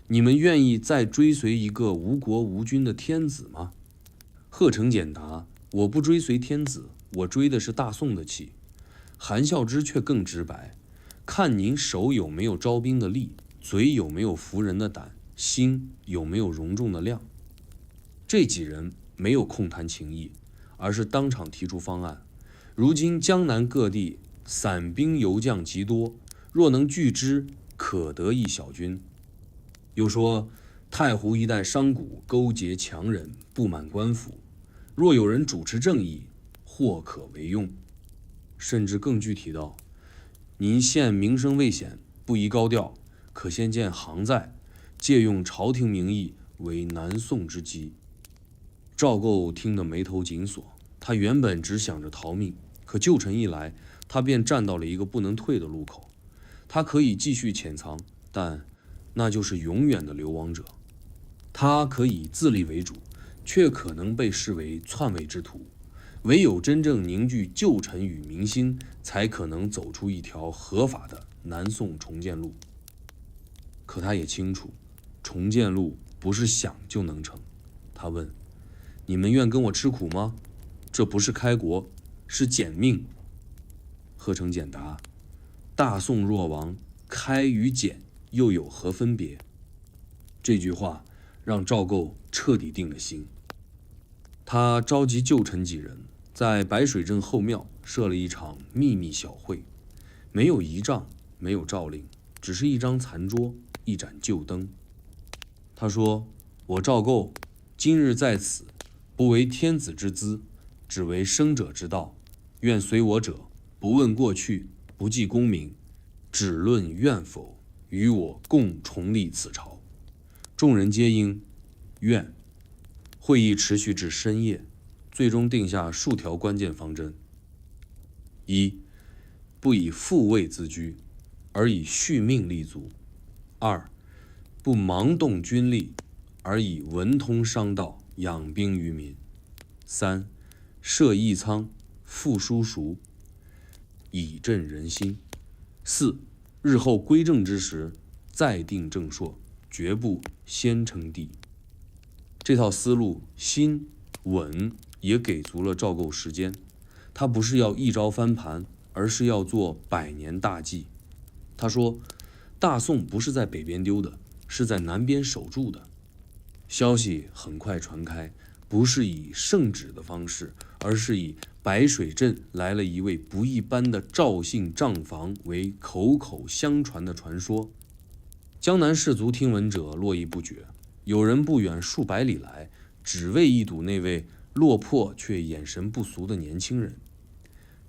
你们愿意再追随一个无国无君的天子吗？”贺承简答：“我不追随天子，我追的是大宋的气。”韩孝之却更直白：“看您手有没有招兵的力，嘴有没有服人的胆，心有没有容众的量。”这几人没有空谈情谊，而是当场提出方案。如今江南各地散兵游将极多，若能聚之，可得一小军。又说太湖一带商贾勾结强人，不满官府，若有人主持正义，或可为用。甚至更具体到：“您现名声未显，不宜高调，可先见行在，借用朝廷名义为南宋之基。”赵构听得眉头紧锁，他原本只想着逃命，可旧臣一来，他便站到了一个不能退的路口。他可以继续潜藏，但那就是永远的流亡者。他可以自立为主，却可能被视为篡位之徒。唯有真正凝聚旧臣与民心，才可能走出一条合法的南宋重建路。可他也清楚，重建路不是想就能成。他问：“你们愿跟我吃苦吗？这不是开国，是捡命。”贺承简答：“大宋若亡，开与捡又有何分别？”这句话让赵构彻底定了心。他召集旧臣几人，在白水镇后庙设了一场秘密小会，没有仪仗，没有诏令，只是一张残桌，一盏旧灯。他说：“我赵构今日在此，不为天子之资，只为生者之道。愿随我者，不问过去，不计功名，只论愿否，与我共重立此朝。”众人皆应愿。会议持续至深夜，最终定下数条关键方针：一、不以复位自居，而以续命立足；二、不盲动军力，而以文通商道，养兵于民；三、设义仓，复书塾，以振人心；四、日后归政之时，再定正朔，绝不先称帝。这套思路心稳也给足了赵构时间，他不是要一朝翻盘，而是要做100年大计。他说，大宋不是在北边丢的，是在南边守住的。消息很快传开，不是以圣旨的方式，而是以白水镇来了一位不一般的赵姓账房为口口相传的传说。江南士族听闻者络绎不绝，有人不远数百里来，只为一睹那位落魄却眼神不俗的年轻人，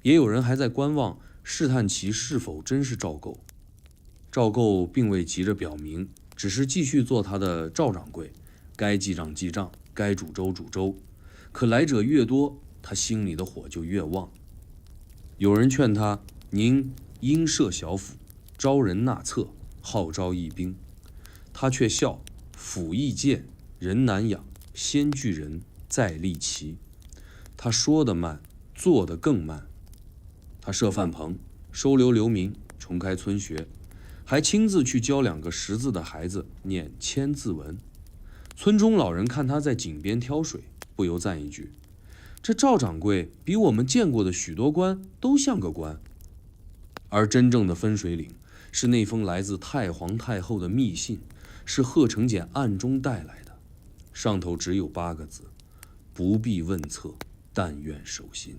也有人还在观望，试探其是否真是赵构。赵构并未急着表明，只是继续做他的赵掌柜，该记账记账，该煮粥煮粥。可来者越多，他心里的火就越旺。有人劝他：“您应设小府，招人纳策，号召义兵。”他却笑：“府易建，人难养，先聚人，再立旗。”他说得慢，做得更慢。他设饭棚，收留流民，重开村学，还亲自去教2个识字的孩子念千字文。村中老人看他在井边挑水，不由赞一句：“这赵掌柜比我们见过的许多官都像个官。”而真正的分水岭是那封来自太皇太后的密信，是贺成俭暗中带来的，上头只有8个字：“不必问策，但愿守心。”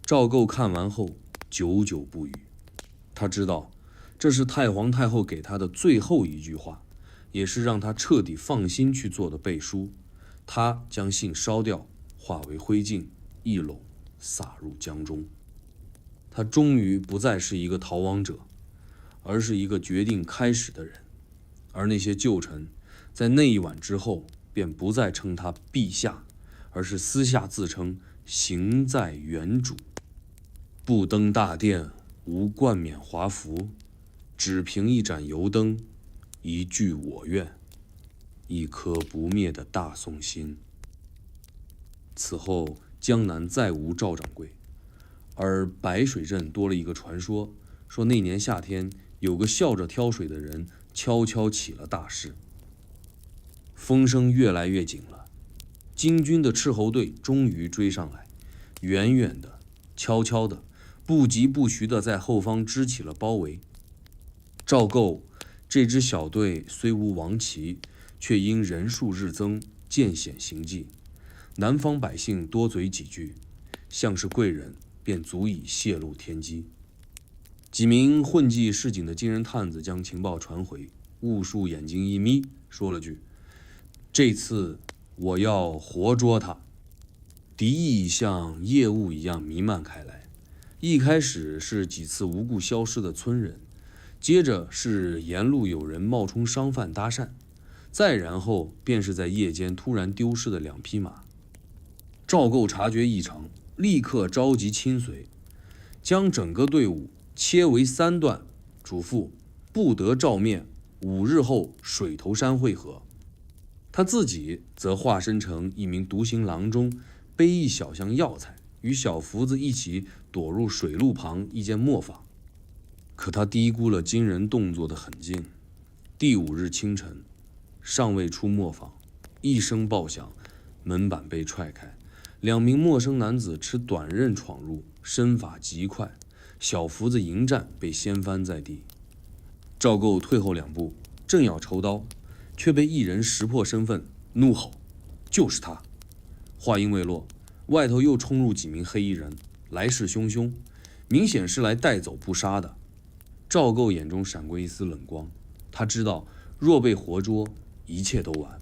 赵构看完后久久不语。他知道这是太皇太后给他的最后一句话，也是让他彻底放心去做的背书。他将信烧掉，化为灰烬，一拢撒入江中。他终于不再是一个逃亡者，而是一个决定开始的人。而那些旧臣在那一晚之后便不再称他陛下，而是私下自称行在原主。不登大殿，无冠冕华服，只凭一盏油灯，一句我愿，一颗不灭的大宋心。此后江南再无赵掌柜，而白水镇多了一个传说，说那年夏天有个笑着挑水的人悄悄起了大事。风声越来越紧了，金军的斥候队终于追上来，远远的，悄悄的，不疾不徐地在后方支起了包围。赵构这支小队虽无王旗，却因人数日增，渐显形迹。南方百姓多嘴几句，像是贵人，便足以泄露天机。几名混迹市井的金人探子将情报传回，兀术眼睛一眯，说了句：“这次我要活捉他。”敌意像夜雾一样弥漫开来。一开始是几次无故消失的村人，接着是沿路有人冒充商贩搭讪，再然后便是在夜间突然丢失的2匹马。赵构察觉异常，立刻召集亲随，将整个队伍切为3段，嘱咐不得照面，5日后水头山会合。他自己则化身成一名独行郎中，背一小箱药材，与小福子一起躲入水路旁一间磨坊。可他低估了惊人动作的狠劲。第5日清晨，尚未出磨坊，一声爆响，门板被踹开，2名陌生男子持短刃闯入，身法极快，小福子迎战，被掀翻在地。赵构退后2步，正要抽刀，却被一人识破身份，怒吼：“就是他！”话音未落，外头又冲入几名黑衣人，来势汹汹，明显是来带走不杀的。赵构眼中闪过一丝冷光，他知道若被活捉，一切都完。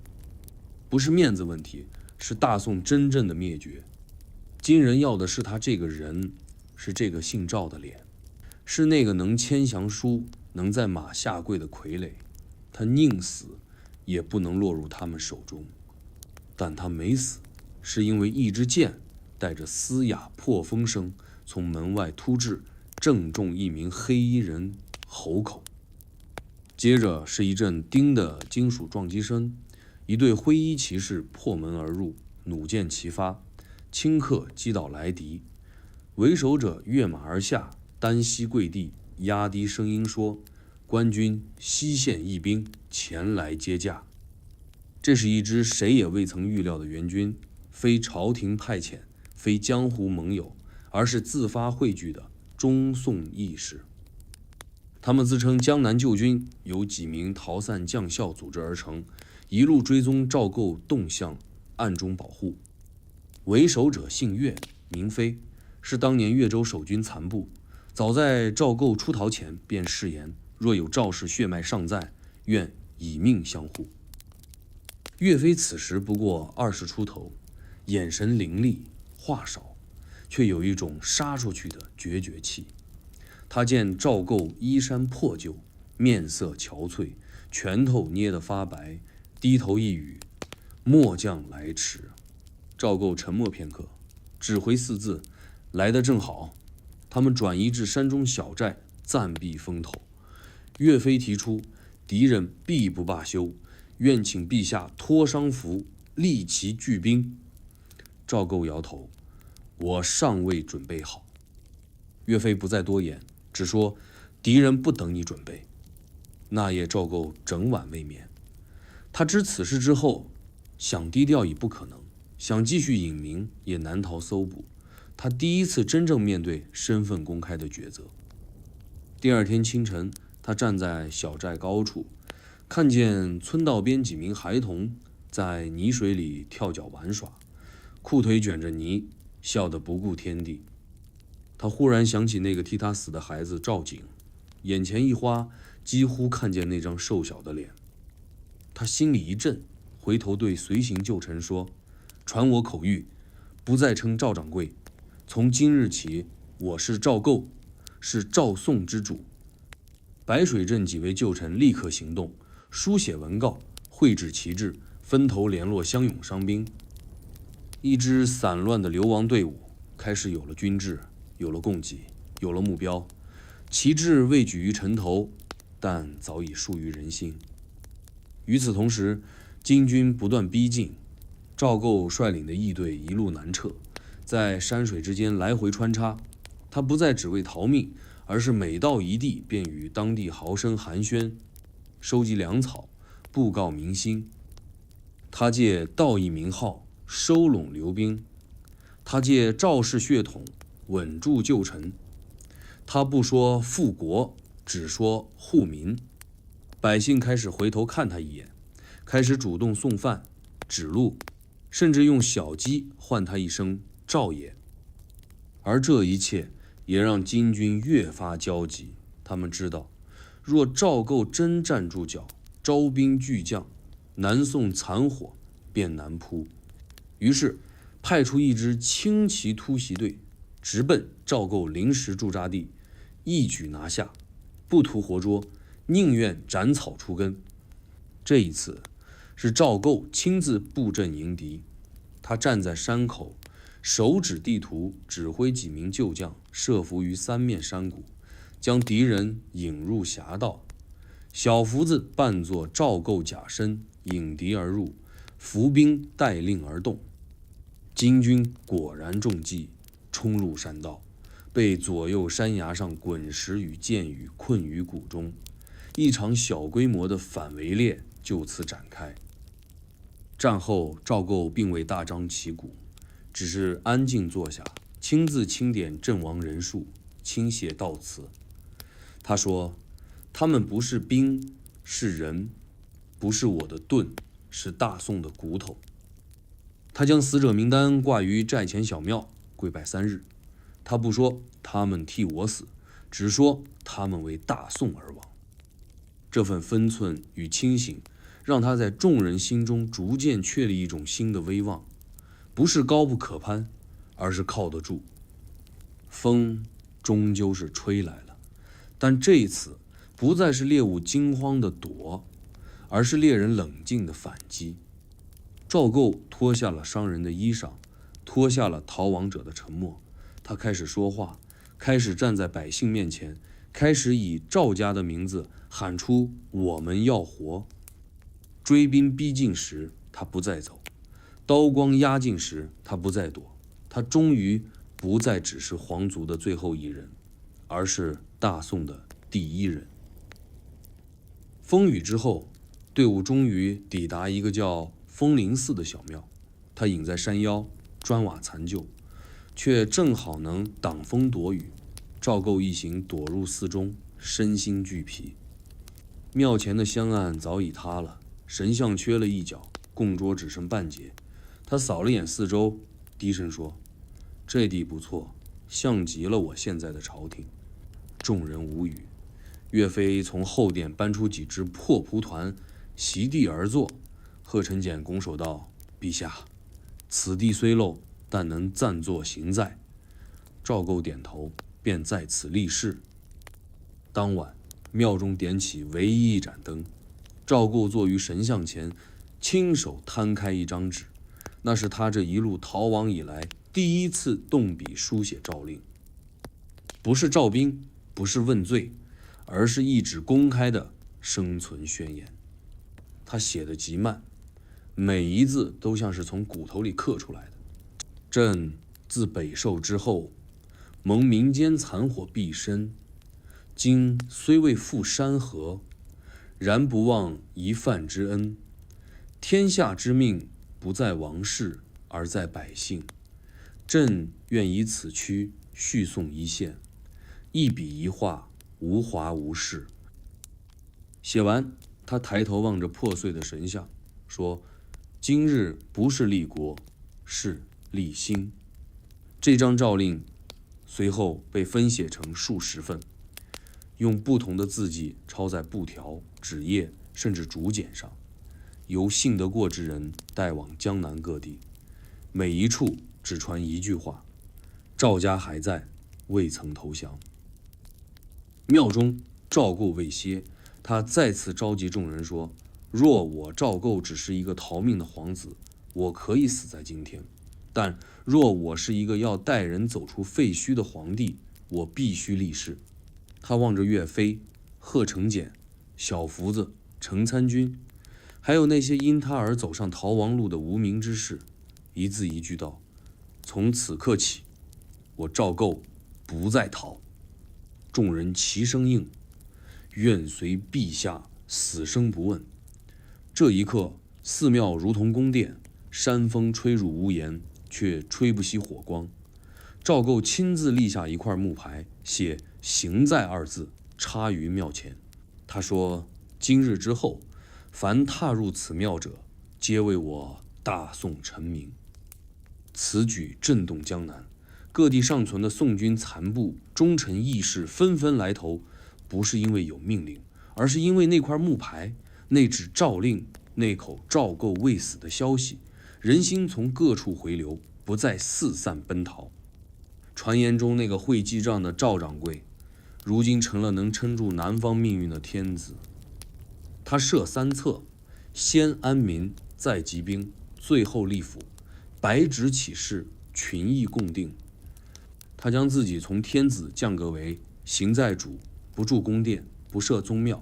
不是面子问题，是大宋真正的灭绝。金人要的是他这个人，是这个姓赵的脸，是那个能签降书、能在马下跪的傀儡。他宁死也不能落入他们手中。但他没死，是因为一支箭带着嘶哑破风声从门外突至，正中一名黑衣人喉口。接着是一阵钉的金属撞击声，一队灰衣骑士破门而入，弩箭齐发，顷刻击倒来敌。为首者跃马而下，单膝跪地，压低声音说：“官军西县义兵前来接驾。”这是一支谁也未曾预料的援军，非朝廷派遣，非江湖盟友，而是自发汇聚的中宋义士。他们自称江南救军，由几名逃散将校组织而成，一路追踪赵构动向，暗中保护。为首者姓岳，名飞，是当年越州守军残部，早在赵构出逃前便誓言，若有赵氏血脉尚在，愿以命相护。岳飞此时不过20出头，眼神凌厉，话少，却有一种杀出去的决绝气。他见赵构衣衫破旧，面色憔悴，拳头捏得发白，低头一语：“末将来迟。”赵构沉默片刻，只回4字：“来得正好。”他们转移至山中小寨，暂避风头。岳飞提出，敌人必不罢休，愿请陛下脱伤服，立其聚兵。赵构摇头：“我尚未准备好。”岳飞不再多言，只说：“敌人不等你准备。”那夜赵构整晚未眠。他知此事之后，想低调已不可能，想继续隐名也难逃搜捕。他第一次真正面对身份公开的抉择。第二天清晨，他站在小寨高处，看见村道边几名孩童在泥水里跳脚玩耍，裤腿卷着泥，笑得不顾天地。他忽然想起那个替他死的孩子赵景，眼前一花，几乎看见那张瘦小的脸。他心里一震，回头对随行旧臣说：“传我口谕，不再称赵掌柜，从今日起，我是赵构，是赵宋之主。”白水镇几位旧臣立刻行动，书写文告，绘制旗帜，分头联络乡勇伤兵。一支散乱的流亡队伍开始有了军制，有了供给，有了目标。旗帜未举于城头，但早已树于人心。与此同时，金军不断逼近，赵构率领的义队一路南撤，在山水之间来回穿插。他不再只为逃命，而是每到一地便与当地豪绅寒暄，收集粮草，布告民心。他借道义名号收拢流兵，他借赵氏血统稳住旧臣。他不说复国，只说护民。百姓开始回头看他一眼，开始主动送饭、指路，甚至用小鸡唤他一声赵爷。而这一切也让金军越发焦急。他们知道，若赵构真站住脚，招兵聚将，南宋残火便难扑。于是派出一支轻骑突袭队，直奔赵构临时驻扎地，一举拿下，不图活捉，宁愿斩草除根。这一次是赵构亲自布阵迎敌，他站在山口，手指地图，指挥几名旧将设伏于三面山谷，将敌人引入峡道。小福子扮作赵构假身，引敌而入，伏兵待令而动。金军果然中计，冲入山道，被左右山崖上滚石与箭雨困于谷中。一场小规模的反围猎就此展开。战后，赵构并未大张旗鼓，只是安静坐下，亲自清点阵亡人数，倾写悼词。他说：“他们不是兵，是人；不是我的盾，是大宋的骨头。”他将死者名单挂于寨前小庙，跪拜3日。他不说他们替我死，只说他们为大宋而亡。这份分寸与清醒，让他在众人心中逐渐确立一种新的威望，不是高不可攀，而是靠得住。风终究是吹来了，但这一次不再是猎物惊慌的躲，而是猎人冷静的反击。赵构脱下了商人的衣裳，脱下了逃亡者的沉默，他开始说话，开始站在百姓面前，开始以赵家的名字喊出我们要活。追兵逼近时，他不再走；刀光压境时，他不再躲。他终于不再只是皇族的最后一人，而是大宋的第一人。风雨之后，队伍终于抵达一个叫风林寺的小庙，它隐在山腰，砖瓦残旧，却正好能挡风躲雨。赵构一行躲入寺中，身心俱疲。庙前的香案早已塌了，神像缺了一角，供桌只剩半截。他扫了眼四周，低声说：“这地不错，像极了我现在的朝廷。”众人无语。岳飞从后殿搬出几只破蒲团，席地而坐。贺晨俭拱手道：“陛下，此地虽陋，但能暂作行在。”赵构点头，便在此立誓。当晚，庙中点起唯一一盏灯，赵构坐于神像前，亲手摊开一张纸，那是他这一路逃亡以来第一次动笔书写诏令，不是召兵，不是问罪，而是一纸公开的生存宣言。他写得极慢，每一字都像是从骨头里刻出来的。朕自北狩之后，蒙民间残火毕身，今虽未赴山河，然不忘一饭之恩。天下之命不在王室，而在百姓。朕愿以此躯续送一线，一笔一画，无华无事。写完，他抬头望着破碎的神像，说：“今日不是立国，是立心。”这张诏令随后被分写成数十份，用不同的字迹抄在布条、纸页甚至竹简上，由信得过之人带往江南各地，每一处只传一句话：“赵家还在，未曾投降。”庙中赵构未歇，他再次召集众人说：“若我赵构只是一个逃命的皇子，我可以死在今天；但若我是一个要带人走出废墟的皇帝，我必须立誓。”他望着岳飞、贺成俭、小福子、程参军，还有那些因他而走上逃亡路的无名之士，一字一句道：“从此刻起，我赵构不再逃。”众人齐声应：“愿随陛下死生不问。”这一刻，寺庙如同宫殿，山风吹入屋檐，却吹不熄火光。赵构亲自立下一块木牌，写“行在”二字，插于庙前。他说：“今日之后，凡踏入此庙者，皆为我大宋臣民。”此举震动江南，各地尚存的宋军残部、忠臣义士纷纷来投，不是因为有命令，而是因为那块木牌、那纸诏令、那口赵构未死的消息，人心从各处回流，不再四散奔逃。传言中那个会记账的赵掌柜，如今成了能撑住南方命运的天子。他设三策：先安民，再集兵，最后立府，白纸起事，群议共定。他将自己从天子降格为行在主，不筑宫殿，不设宗庙，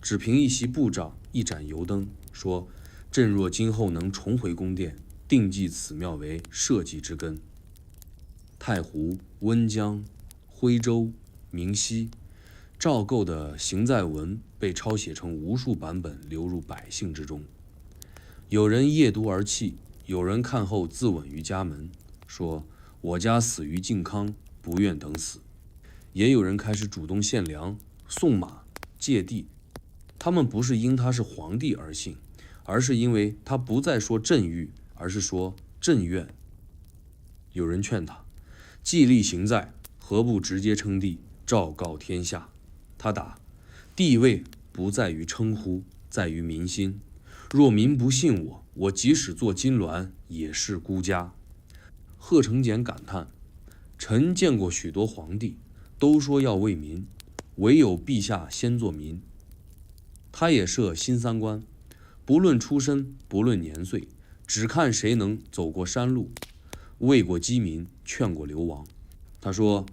只凭一席布帐，一盏油灯，说：“朕若今后能重回宫殿，定记此庙为社稷之根。”太湖、温江、徽州、明溪，赵构的行在文被抄写成无数版本，流入百姓之中。有人夜读而泣，有人看后自刎于家门，说：“我家死于靖康，不愿等死。”也有人开始主动献粮、送马、借地。他们不是因他是皇帝而信，而是因为他不再说朕欲，而是说朕愿。有人劝他：“既立行在，何不直接称帝，昭告天下？”他答：“地位不在于称呼，在于民心。若民不信我，我即使做金銮，也是孤家。”贺成俭感叹：“臣见过许多皇帝，都说要为民，唯有陛下先做民。”他也设新三官，不论出身，不论年岁，只看谁能走过山路，为过饥民，劝过流亡。他说：“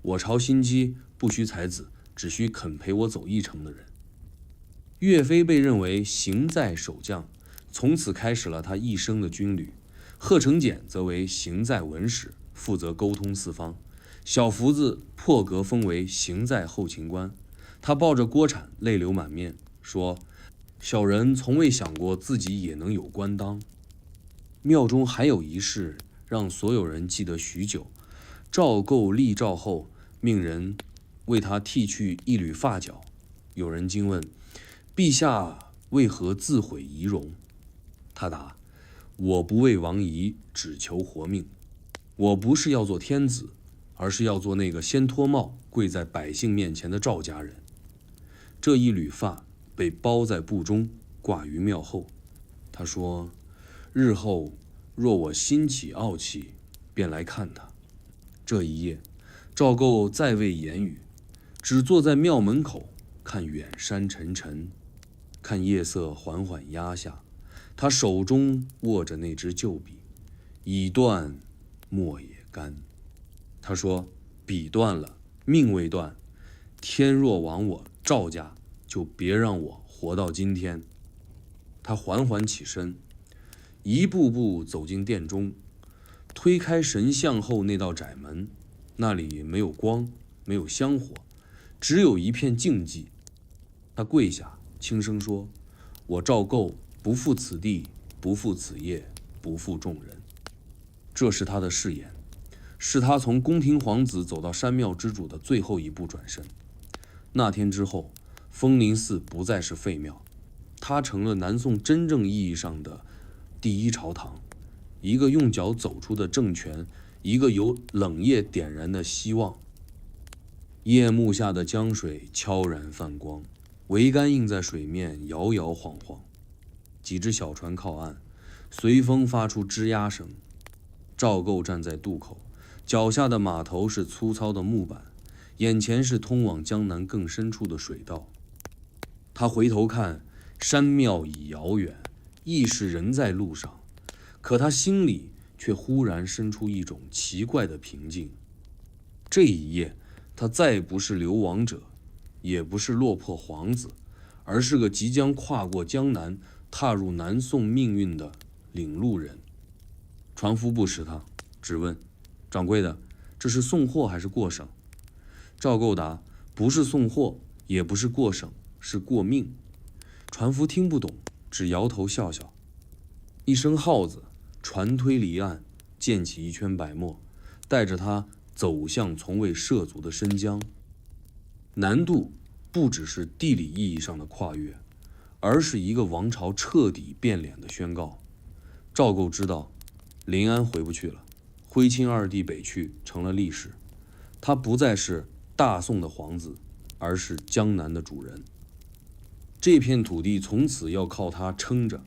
我朝新姬不需才子，只需肯陪我走一程的人。”岳飞被认为行在守将，从此开始了他一生的军旅。贺成俭则为行在文史，负责沟通四方。小福子破格封为行在后勤官，他抱着锅铲，泪流满面，说：“小人从未想过自己也能有官当。”庙中还有一事让所有人记得许久。赵构立诏后，命人为他剃去一缕发角。有人惊问：“陛下为何自毁仪容？”他答：“我不为王仪，只求活命。我不是要做天子，而是要做那个先脱帽跪在百姓面前的赵家人。”这一缕发被包在布中，挂于庙后。他说：“日后若我心起傲气，便来看他。这一夜，赵构再未言语，只坐在庙门口，看远山沉沉，看夜色缓缓压下。他手中握着那支旧笔，已断墨也干。他说：笔断了，命未断，天若亡我赵家，就别让我活到今天。他缓缓起身，一步步走进殿中，推开神像后那道窄门，那里没有光，没有香火，只有一片静寂。他跪下，轻声说：我赵构不负此地，不负此业，不负众人。这是他的誓言，是他从宫廷皇子走到山庙之主的最后一步转身。那天之后，枫林寺不再是废庙，它成了南宋真正意义上的第一朝堂，一个用脚走出的政权，一个由冷夜点燃的希望。夜幕下的江水悄然泛光，桅杆映在水面，摇摇晃晃。几只小船靠岸，随风发出吱呀声。赵构站在渡口，脚下的码头是粗糙的木板，眼前是通往江南更深处的水道。他回头看，山庙已遥远，意识仍在路上，可他心里却忽然生出一种奇怪的平静。这一夜，他再不是流亡者，也不是落魄皇子，而是个即将跨过江南，踏入南宋命运的领路人。船夫不识他，只问：掌柜的，这是送货还是过省？赵构答：不是送货，也不是过省，是过命。船夫听不懂，只摇头笑笑。一声号子，船推离岸，溅起一圈白沫，带着他走向从未涉足的深江。难度不只是地理意义上的跨越，而是一个王朝彻底变脸的宣告。赵构知道临安回不去了，徽钦二帝北去成了历史，他不再是大宋的皇子，而是江南的主人。这片土地从此要靠他撑着，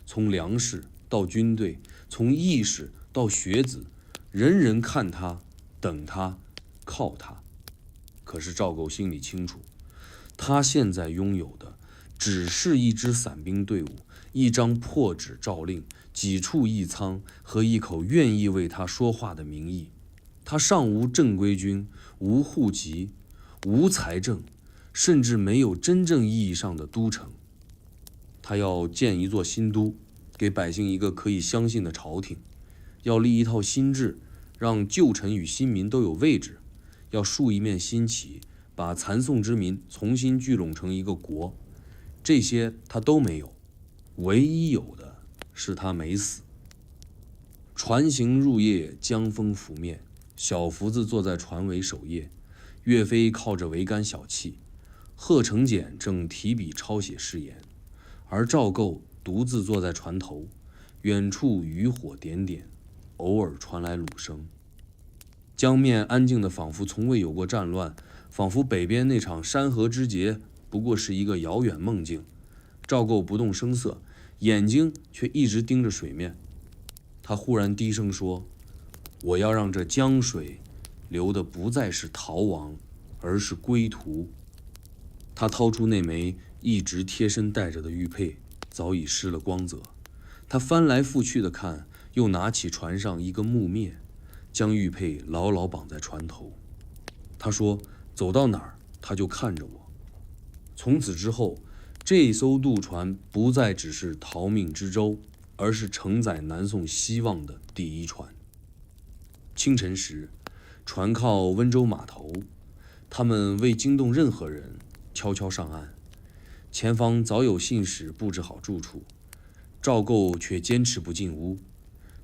从粮食到军队，从义士到学子，人人看他，等他，靠他。可是赵构心里清楚，他现在拥有的只是一支散兵队伍，一张破纸诏令，几处义仓和一口愿意为他说话的名义。他尚无正规军，无户籍，无财政，甚至没有真正意义上的都城。他要建一座新都，给百姓一个可以相信的朝廷，要立一套新制，让旧臣与新民都有位置，要竖一面新旗，把残宋之民重新聚拢成一个国。这些他都没有，唯一有的是他没死。船行入夜，江风拂面，小福子坐在船尾守夜，岳飞靠着桅杆小憩，贺成俭正提笔抄写誓言，而赵构独自坐在船头，远处渔火点点，偶尔传来橹声。江面安静的仿佛从未有过战乱，仿佛北边那场山河之劫不过是一个遥远梦境。赵构不动声色，眼睛却一直盯着水面。他忽然低声说：我要让这江水流的不再是逃亡，而是归途。他掏出那枚一直贴身带着的玉佩，早已失了光泽。他翻来覆去的看，又拿起船上一个木篾，将玉佩牢牢绑在船头。他说：走到哪儿，他就看着我。从此之后，这艘渡船不再只是逃命之舟，而是承载南宋希望的第一船。清晨时，船靠温州码头，他们未惊动任何人，悄悄上岸。前方早有信使布置好住处，赵构却坚持不进屋。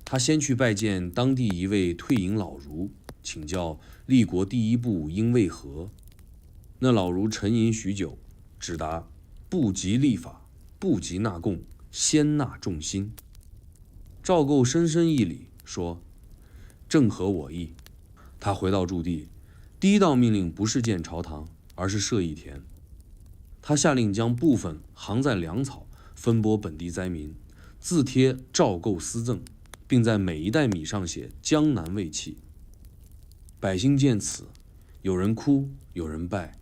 他先去拜见当地一位退隐老儒，请教立国第一步应为何。那老儒沉吟许久，只答：不及立法，不及纳贡，先纳众心。赵构深深一礼，说：正合我意。他回到驻地，第一道命令不是建朝堂，而是设义田。他下令将部分行在粮草分拨本地灾民，自贴赵构私赠，并在每一袋米上写江南卫气。百姓见此，有人哭，有人拜，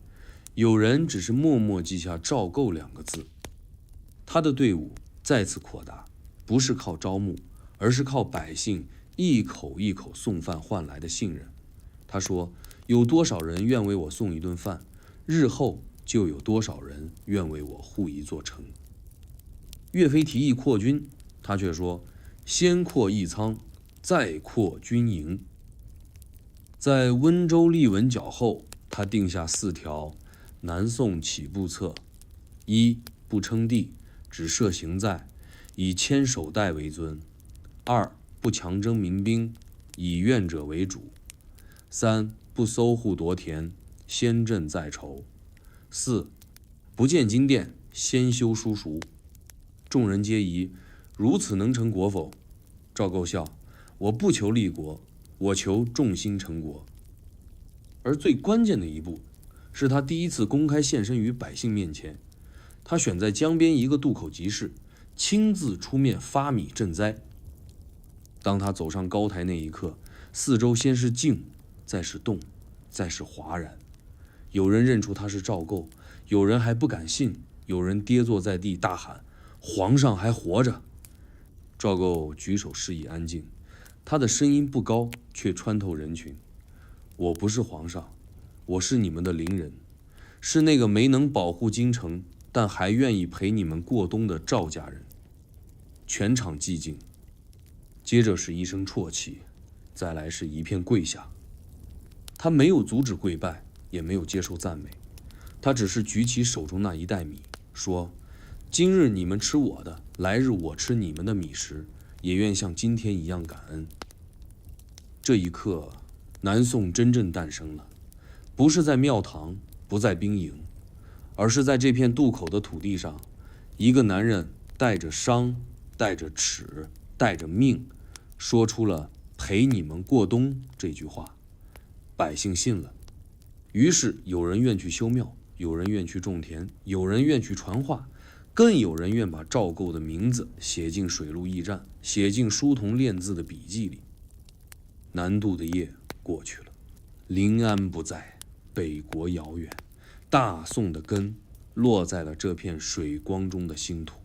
有人只是默默记下赵构2个字。他的队伍再次扩大，不是靠招募，而是靠百姓一口一口送饭换来的信任。他说，有多少人愿为我送一顿饭，日后就有多少人愿为我护一座城。岳飞提议扩军，他却说，先扩义仓，再扩军营。在温州立稳脚后，他定下4条南宋起步策：一、不称帝，只设行在，以牵手带为尊；二、不强征民兵，以愿者为主；三、不搜户夺田，先赈再筹；四、不建金殿，先修书塾。众人皆疑，如此能成国否？赵构笑，我不求立国，我求众心成国。而最关键的一步，是他第一次公开现身于百姓面前。他选在江边一个渡口集市，亲自出面发米赈灾。当他走上高台那一刻，四周先是静，再是动，再是哗然。有人认出他是赵构，有人还不敢信，有人跌坐在地大喊，皇上还活着。赵构举手示意安静，他的声音不高，却穿透人群。我不是皇上，我是你们的邻人，是那个没能保护京城，但还愿意陪你们过冬的赵家人。全场寂静，接着是一声啜泣，再来是一片跪下。他没有阻止跪拜，也没有接受赞美，他只是举起手中那一袋米，说，今日你们吃我的，来日我吃你们的米食，也愿像今天一样感恩。这一刻，南宋真正诞生了，不是在庙堂，不在兵营，而是在这片渡口的土地上，一个男人带着伤，带着耻，带着命，说出了陪你们过冬这句话。百姓信了，于是有人愿去修庙，有人愿去种田，有人愿去传话，更有人愿把赵构的名字写进水陆驿站，写进书童练字的笔记里。南渡的夜过去了，临安不在，北国遥远，大宋的根落在了这片水光中的新土。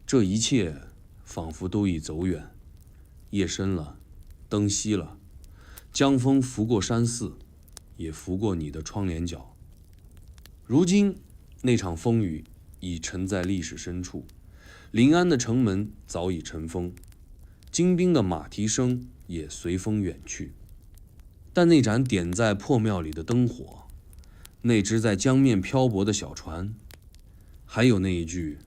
这一切仿佛都已走远，夜深了，灯熄了，江风拂过山寺，也拂过你的窗帘角。如今那场风雨已沉在历史深处，临安的城门早已尘封，金兵的马蹄声也随风远去。但那盏点在破庙里的灯火，那只在江面漂泊的小船，还有那一句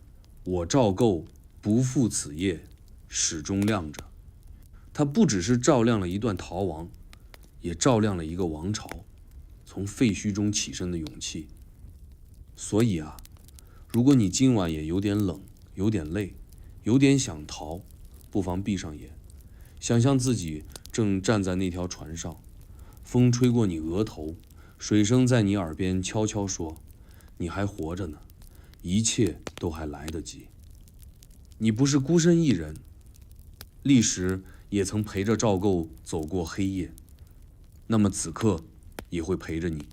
我赵构不负此业，始终亮着。它不只是照亮了一段逃亡，也照亮了一个王朝从废墟中起身的勇气。所以啊，如果你今晚也有点冷，有点累，有点想逃，不妨闭上眼，想象自己正站在那条船上，风吹过你额头，水声在你耳边悄悄说，你还活着呢，一切都还来得及。你不是孤身一人，历史也曾陪着赵构走过黑夜，那么此刻也会陪着你。